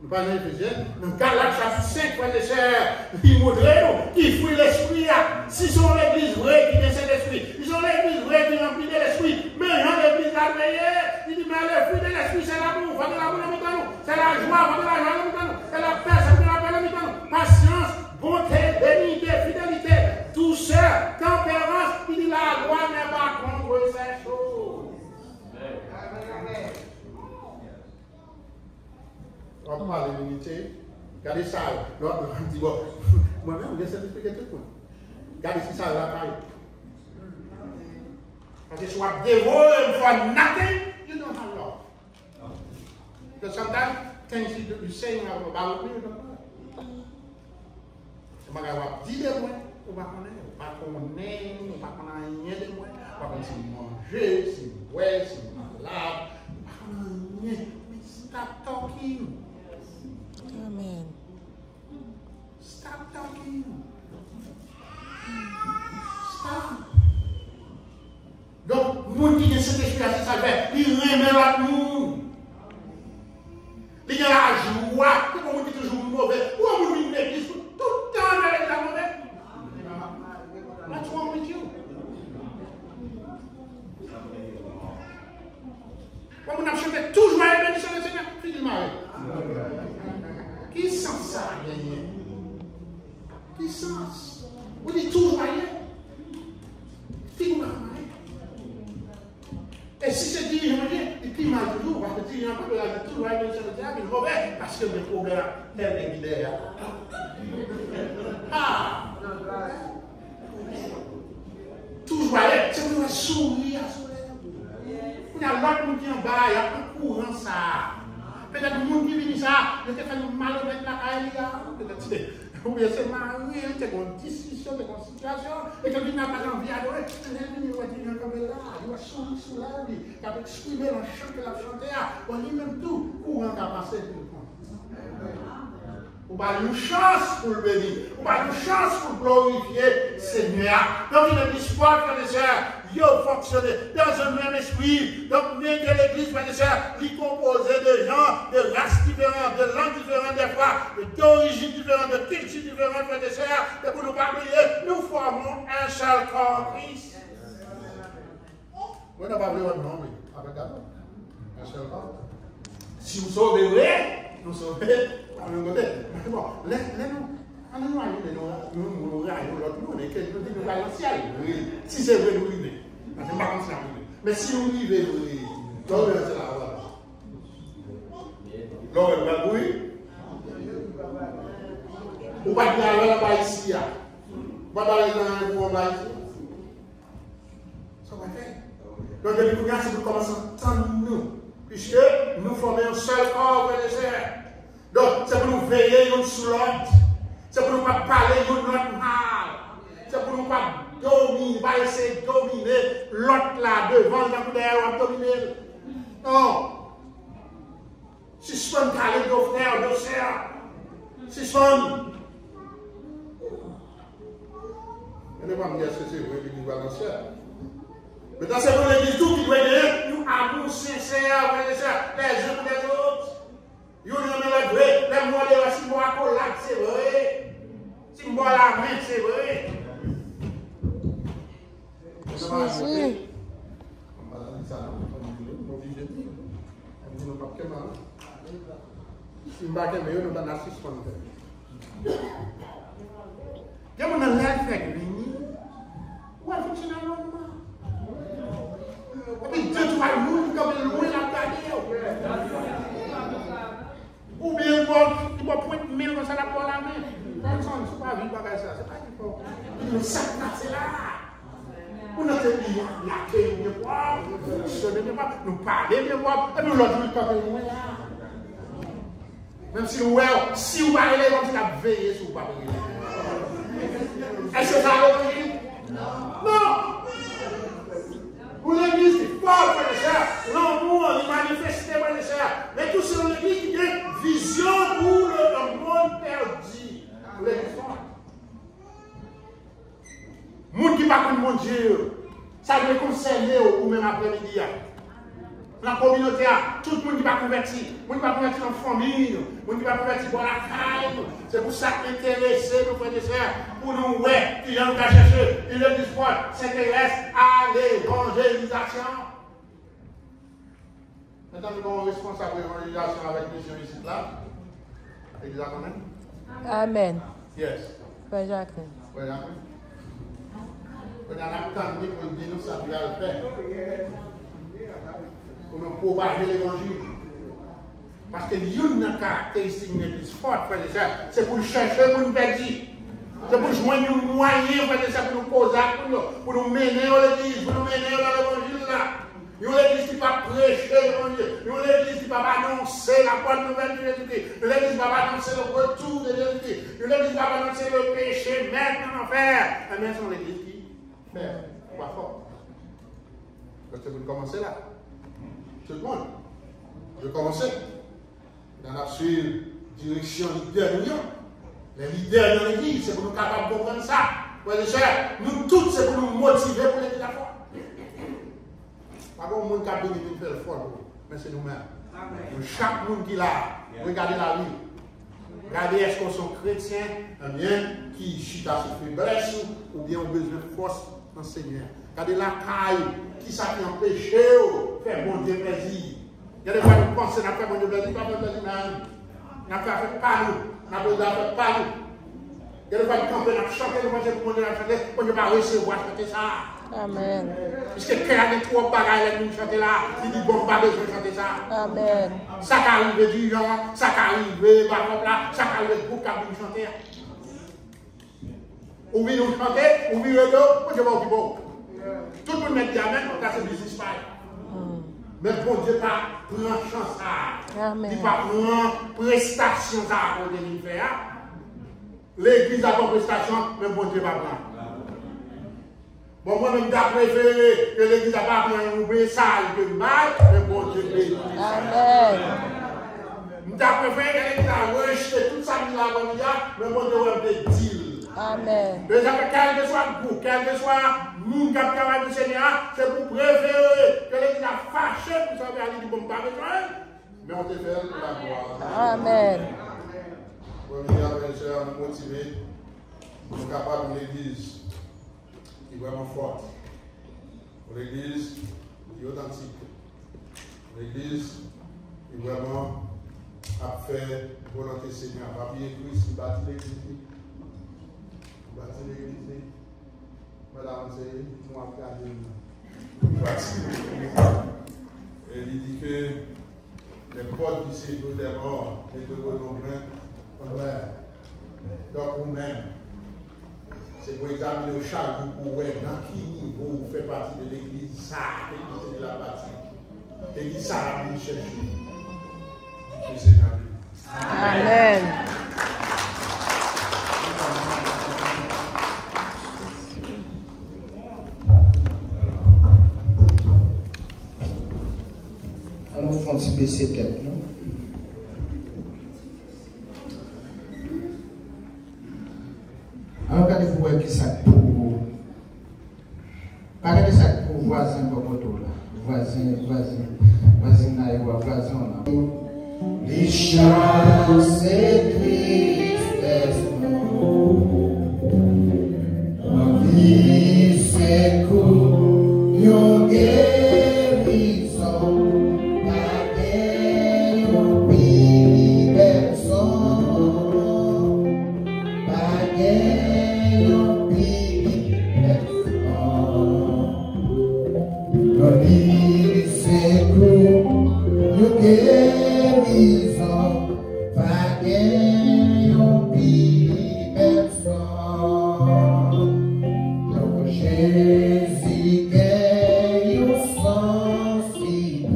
Nous parlons d'Éphésiens. Dans Galates chapitre 5, frères et sœurs, qui montrent qui fruit l'esprit. Si sont l'église vraie qui décède l'esprit, ils sont l'église vraie qui remplit de l'esprit. Mais il y a l'église à veiller. Il dit, mais le fruit de l'esprit, c'est l'amour. Faut de l'amour dans nous. C'est la joie, faut de la joie dans nous. C'est la paix, c'est de la paix dans nous. Patience, bonté, bénignité, fidélité, douceur, tempérance. Il dit, la loi n'est pas contre ces choses. On parle de l'unité. Regardez ça. L'autre dit, bon, moi-même, je vais expliquer tout le monde. Regardez si ça va pareil. Parce que si you devoid for nothing, you don't have love. Because sometimes things you say about me, you don't know. Je vais dire de moi, on va connaître, on va connaître rien de moi, on va connaître si manger, si boire, si malade, on va connaître rien. Mais stop talking. Amen. Stop talking. Stop. Donc, nous qui avons cet esprit à ça fait, il remet la nous. Il y a la joie, qui vont dire toujours mauvais. Ou on dit une église tout le temps avec la mauvaise. What's wrong with you? On a chanté toujours avec la bénédiction du Seigneur. Fini-moi. Qui sent ça, gagner? Qui sent? On dit toujours rien. Fini-moi. Et si c'est dirigeant, il plie mal toujours, parce que le dirigeant peut aller toujours à l'émission de théâtre, il est mauvais, parce que le problème, c'est le guidé. Ah! Toujours aller, c'est pour sourire, il y a l'autre qui est en bas, il y a un courant ça. Peut-être que le monde qui vient ça, il fait mal avec la caille, peut-être. Oui, c'est marié, c'est une discussion, c'est une situation, et quand il n'a pas envie d'adorer, il va dire comme là, il va sourire sur la vie, il va exprimer le chant qu'il a chanté, on dit même tout, courant qui a passé tout le monde. On va une chance pour le bénir, on va une chance pour glorifier Seigneur. Donc il est l'espoir, frères et sœurs, il fonctionne dans un même esprit. Donc bien que l'église, frères et sœurs, qui est composée de gens, de races différentes, de langues différentes des fois, d'origines différentes, de cultures différentes, frères et sœurs, et pour nous pas oublier, nous formons un seul corps Christ. Vous n'avez pas oublié votre nom, mais avec un seul corps. Si vous sauvez vrai, nous sauvez. Bon, allons-nous aller, nous allons l'autre monde, et que nous disons nous allons au ciel. Si c'est vrai, nous vivons. Mais si nous vivons, nous allons c'est la voie. Donc, on va bouillir. On va dire là-bas ici. On va aller dans le monde ici. Ça va faire. Donc, depuis que c'est pour commencer à entendre nous, puisque nous formons un seul corps, frères et sœurs. Donc, c'est pour nous veiller l'un sur l'autre. C'est pour nous pas parler l'un mal. C'est pour nous pas dominer, pas essayer de dominer l'autre là devant, dans le derrière, on va dominer. Non. Suspend parler de frères, de sœurs. Suspend. Je ne vais pas me dire que c'est vrai l'église valencienne. Maintenant, c'est pour l'église tout qui doit être nous amour sincère, frères et sœurs, les uns pour les autres. Vous avez le vrai, les mots de si moi à collab, c'est vrai. Si moi la main, c'est vrai. Jésus. Si je ne sais pas, je ne vais pas il y a un effet de l'uni. Où est-ce que c'est dans le monde? Et puis, 2-3 jours, comme le loin la gagné. Ou bien, il va pointer 1000 comme ça pour la main. Comme ça, c'est pas vite, pas ça. C'est pas qu'il faut. Le sac, c'est là. On a fait la clé, nous parler, et nous l'autre, nous parlons loin là. Même si nous, si vous parlez, comme ça, veillez sur vous parlez. Est-ce que ça va dire? Non! Pour l'église, c'est fort, frère et sœur. L'amour, il manifeste, frère et sœur. Mais tout c'est l'église qui a une vision pour le mon Dieu. Ça doit concerner ou même après-midi. Dans la communauté, tout le monde qui va convertir. Le monde qui va convertir dans la famille. Le monde qui va convertir pour la caille. C'est pour ça que intéressé, nos frères et sœurs, pour nous, ouais, qui viennent nous chercher. Il est disponible, s'intéresse à l'évangélisation. Maintenant, nous sommes responsables de l'évangélisation avec M. ici là. Exactement. Amen. Yes. Frère Jacqueline. Frère Jacqueline. On a attendu pour dire nous ça doit le faire. Pour nous propager l'évangile. Parce que l'une caractéristique de l'église forte, frère et sœurs, c'est pour chercher pour nous perdre. C'est pour joindre nous moyens, frère et sœurs, pour nous causer, pour nous mener à l'église, pour nous mener dans l'évangile là. Une église qui va prêcher l'évangile. Une église qui va annoncer la bonne nouvelle de Jésus-Christ. Une église qui va annoncer le retour de Jésus-Christ. Une église qui va annoncer le péché maintenant en enfer. Mais c'est une église qui fait pas fort. Donc c'est pour commencer là. Tout le monde. Je vais commencer. Dans la direction leader de l'Union. Les leaders de l'église, c'est pour nous capables de comprendre ça. Frères et sœurs, nous tous, c'est pour nous motiver pour l'église à foi. Pas comme monde qui a béni de faire fort, mais c'est nous-mêmes. Chaque monde qui l'a, regardez la vie. Regardez est-ce qu'on sont chrétiens, bien, qui chita sur faiblesse, ou bien ont besoin de force dans le Seigneur. Regardez la caille, qui s'appuie en péché, faire bon Dieu plaisir. Il y a des fois nous pensons qu'on a fait bon Dieu plaisir, pas bon plaisir même. On a fait pas nous, on a fait pas nous. Il y a des fois nous campons, on a chanté, nous pensons que bon Dieu a chanté, on ne va pas recevoir chanter ça. Amen. Puisque quand il y a trois bagages qui chantent là, il dit bon, pas besoin de chanter ça. Amen. Ça qu'arrive du genre, ça qu'arrive par exemple là, ça qu'arrive beaucoup qui chanter. Ou bien nous chanter, ou bien nous, on ne va pas bon. Tout le monde met dit amen, on a ce business pas. Mais bon Dieu pas prend chance ça. Amen. Il pas prend prestation ça pour de faire. L'église a pas prestation, mais bon Dieu pas prendre. Bon, moi-même, j'ai préféré que l'église n'a pas pris un oubli sale que mal, mais bon Dieu bénit. Amen. J'ai préféré que l'église a rejeté tout ça qui l'a vendu, mais bon Dieu a fait deal. Amen. Déjà, quel que soit le groupe, quel que soit le monde qui a travaillé du Seigneur, c'est pour préférer que l'église a fâché pour savoir aller du bon pas besoin, mais on te fait pour la gloire. Amen. Pour venir avec les sœurs, nous motiver, nous sommes capables de l'église qui est vraiment forte. Pour l'église qui est authentique. L'église qui est vraiment a fait volonté Seigneur. Papier Christ qui bâtit l'église. Qui bâtit l'église. Madame, c'est moi qui a et il dit que les portes du séjour des morts et de vos nombreux. Donc vous-même, c'est pour examiner chaque jour pour voir dans qui niveau vous faites partie de l'église, ça, l'église de la bâtie. L'église, ça, la vie chercher. Amen. Alors, on va baisser tête, non? Alors, regardez-vous qui ça pour. Regardez ça pour voisin de votre là. Voisin là, voisin là. Les chances et tristesses, ma vie c'est court, yon guérison, pas yon pays personne, pas yon pays personne, ma vie c'est court, yon guérison, pas yon pays personne. Jésus est au sensible,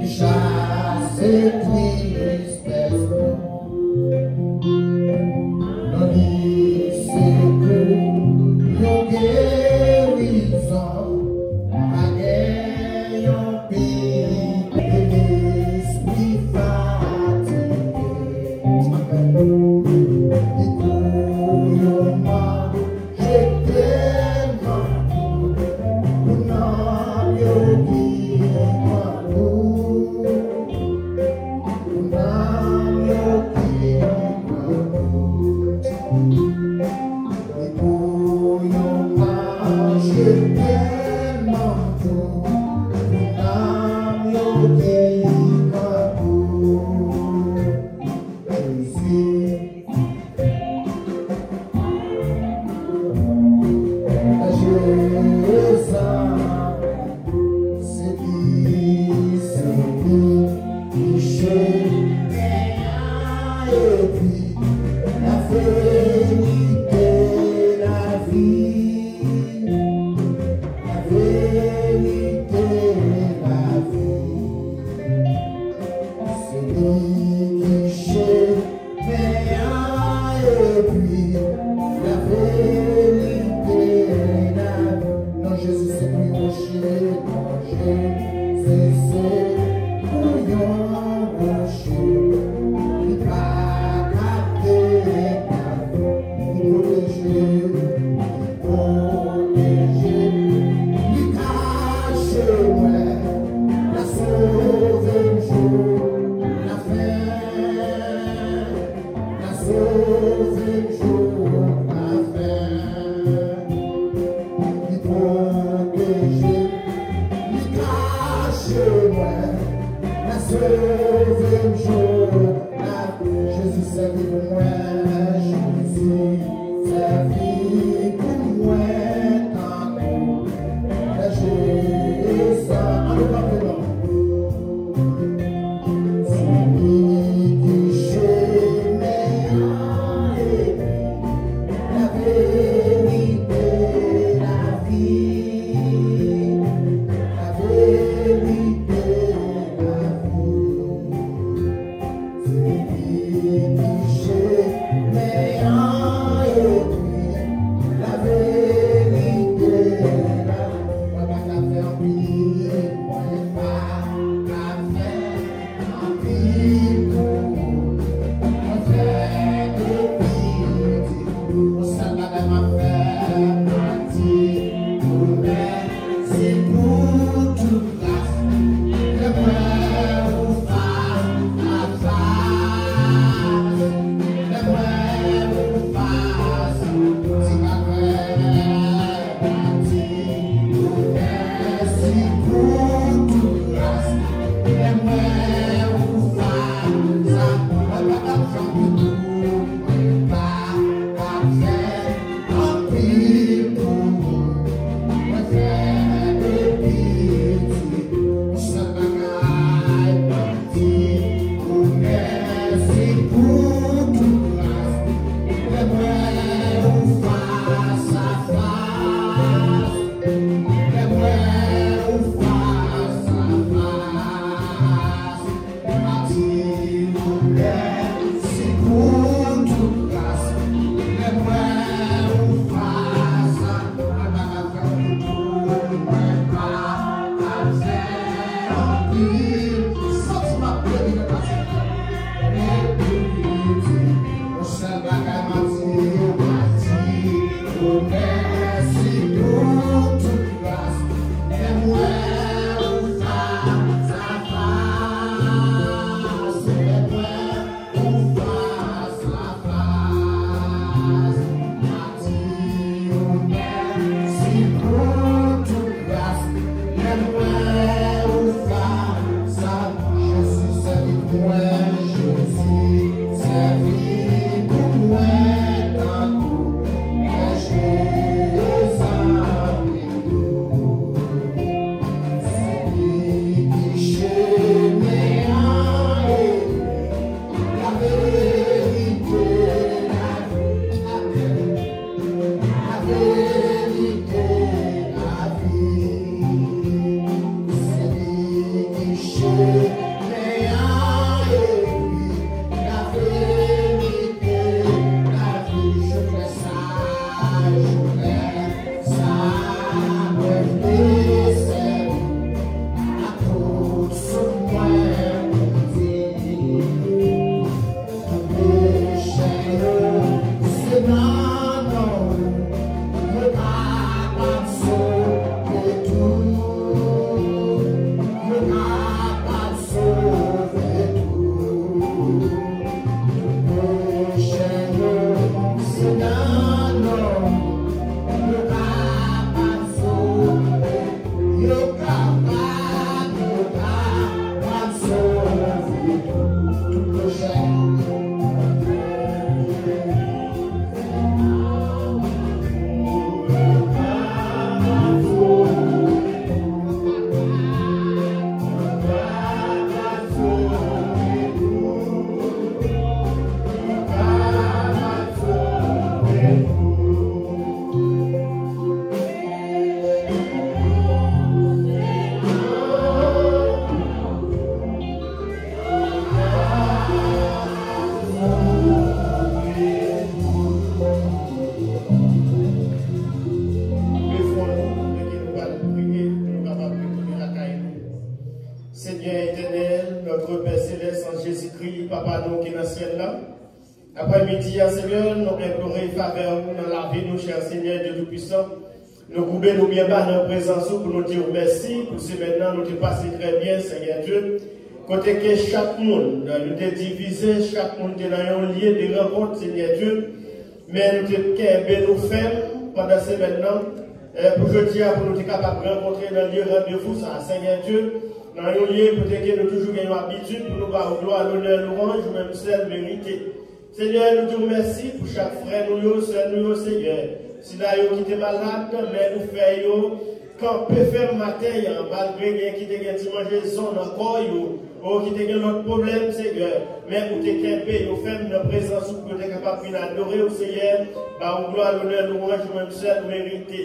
chasse tristesse. Non, c'est que yon guérison, pas yon pays, l'esprit bien éternel, notre Père Céleste en Jésus-Christ, Papa nous qui est dans le ciel là. Après-midi, Seigneur, nous implorons faveur dans la vie, nous, cher Seigneur Dieu Tout-Puissant. Nous coupons nous bien bas dans la présence pour nous dire merci, pour ce maintenant nous te passons très bien, Seigneur Dieu. Côté que chaque monde, nous te divisé, chaque monde est dans un lieu de rencontre, Seigneur Dieu. Mais nous te nous fermes pendant ce maintenant, pour que Dieu pour nous être capables de rencontrer dans le lieu rendez-vous, Seigneur Dieu. Dans un lieu, peut-être que nous toujours gagnons l'habitude pour nous voir gloire, l'honneur, louange, ou même seule vérité. Seigneur, nous te remercions pour chaque frère, nous, Seigneur. Si là, qui était malade, mais nous faisons camper faire matin, malgré qui te manger zone encore, qui te notre problème, Seigneur. Mais pour te camper, nous faisons notre présence pour être capable d'adorer au Seigneur, par gloire, l'honneur, louange, ou même seule vérité.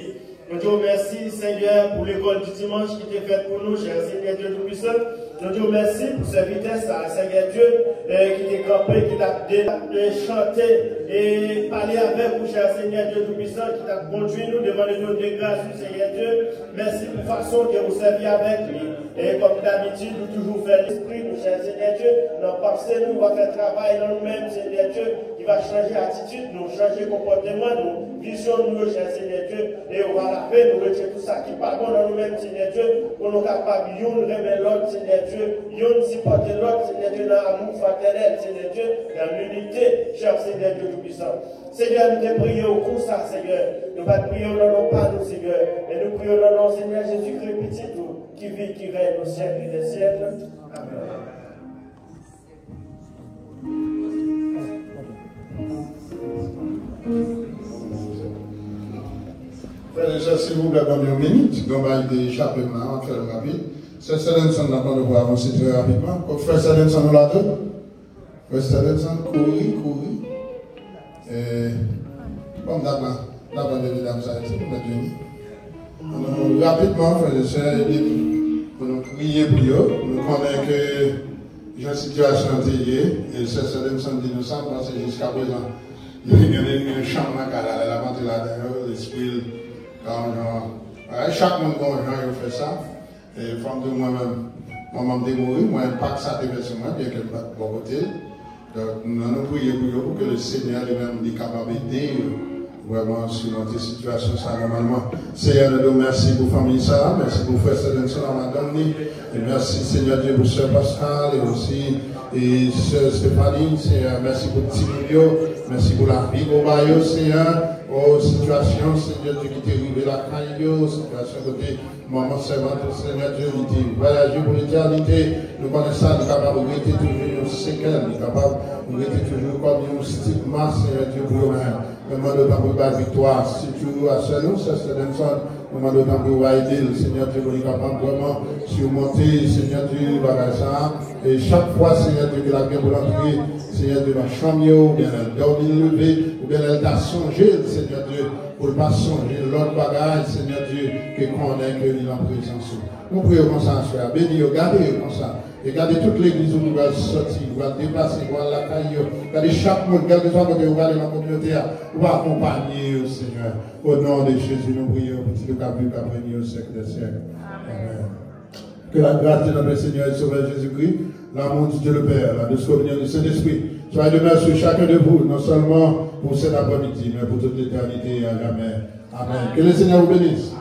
Nous te remercions, Seigneur, pour l'école du dimanche qui était faite pour nous, cher Seigneur Dieu Tout-Puissant. Nous te remercions pour cette vitesse, Seigneur Dieu, qui t'est campé, qui t'a chanté et parlé avec vous, cher Seigneur Dieu Tout-Puissant, qui t'a conduit nous devant les trônes de grâce, Seigneur Dieu. Merci pour la façon que vous servez avec lui. Et comme d'habitude, nous toujours faire l'esprit, nous, cher Seigneur Dieu, nos pensées, nous, va faire travail dans nous-mêmes, Seigneur Dieu, qui va changer attitude, nous, changer comportement, nous, vision, nous, cher Seigneur Dieu, et on va laver, nous, retirer tout ça qui n'est pas bon dans nous-mêmes, Seigneur Dieu, pour nous capables, nous, remettre l'autre, Seigneur Dieu, nous, supporter l'autre, Seigneur Dieu, dans l'amour fraternel, Seigneur Dieu, dans l'unité, cher Seigneur Dieu Tout-Puissant. Seigneur, nous te prions comme ça, Seigneur. Nous ne pas prions dans nos pas, nous, Seigneur, mais nous prions dans nos Seigneur Jésus-Christ, petit tout, qui vit, qui règne au siècle des siècles. Amen. Frères et sœurs, s'il vous plaît, pendant une minute, on va échapper maintenant, on va faire le rapide. C'est Stevenson, là, on va avancer très rapidement. Frère Stevenson, nous l'attendons. Frère Stevenson, courir. Comme d'abord, mesdames, ça a été pour nous. Rapidement, frères et sœurs, pour nous prier pour eux. Nous connaissons que j'ai une situation antérieure, et c'est Stevenson dit nous ça, parce que jusqu'à présent, il y a une chambre à la vente là-dedans, l'esprit, chaque monde, il fait ça. Et femme de moi-même, moi-même démourir, moi, impact ça devait sur moi, bien que je ne pas bon côté. Donc, nous allons prier pour que le Seigneur lui-même est capable d'aider vraiment sur notre situation, ça normalement. Seigneur, nous merci pour la famille Sarah, merci pour frère Stevenson, madame, et merci Seigneur Dieu pour Sœur Pascal, et aussi et Sœur Stéphanie, Seigneur, merci pour Timilio, merci pour la vie, Seigneur, oh, situation, Seigneur Dieu, qui t'est arrivé la caillou, situation côté, maman servante, Seigneur Dieu, qui t'est voyagé pour l'éternité, nous connaissons ça, nous sommes capables de rester toujours nos séquelles, nous sommes capables de rester toujours comme nos stigmas, Seigneur Dieu, pour nous-mêmes. Nous demandons pour la victoire, si toujours à seul, c'est Stevenson, nous demandons pour aider le Seigneur Dieu, pour être capable vraiment surmonter, Seigneur Dieu, ça. Et chaque fois, Seigneur Dieu, que la bien pour l'entrée, Seigneur Dieu, dans la chambre, ou bien elle dort levé, ou bien elle t'a songé, Seigneur Dieu, pour ne pas songer l'autre bagage, Seigneur Dieu, que connaît que il est en présence. Nous prions comme ça, frère. Bénis, regardez comme ça. Regardez toute l'église où nous allons sortir, nous allons dépasser, nous allons la caille. Regardez chaque monde, quel que soit côté, nous allons dans la communauté, nous allons accompagner, Seigneur. Au nom de Jésus, nous prions, petit le cap du capréni au siècle des siècles. Amen. Que la grâce de notre Seigneur et Sauveur Jésus-Christ, l'amour de Dieu le Père, la douce communion du Saint-Esprit, soit demain sur chacun de vous, non seulement pour cet après-midi, mais pour toute l'éternité et à jamais. Amen. Que le Seigneur vous bénisse.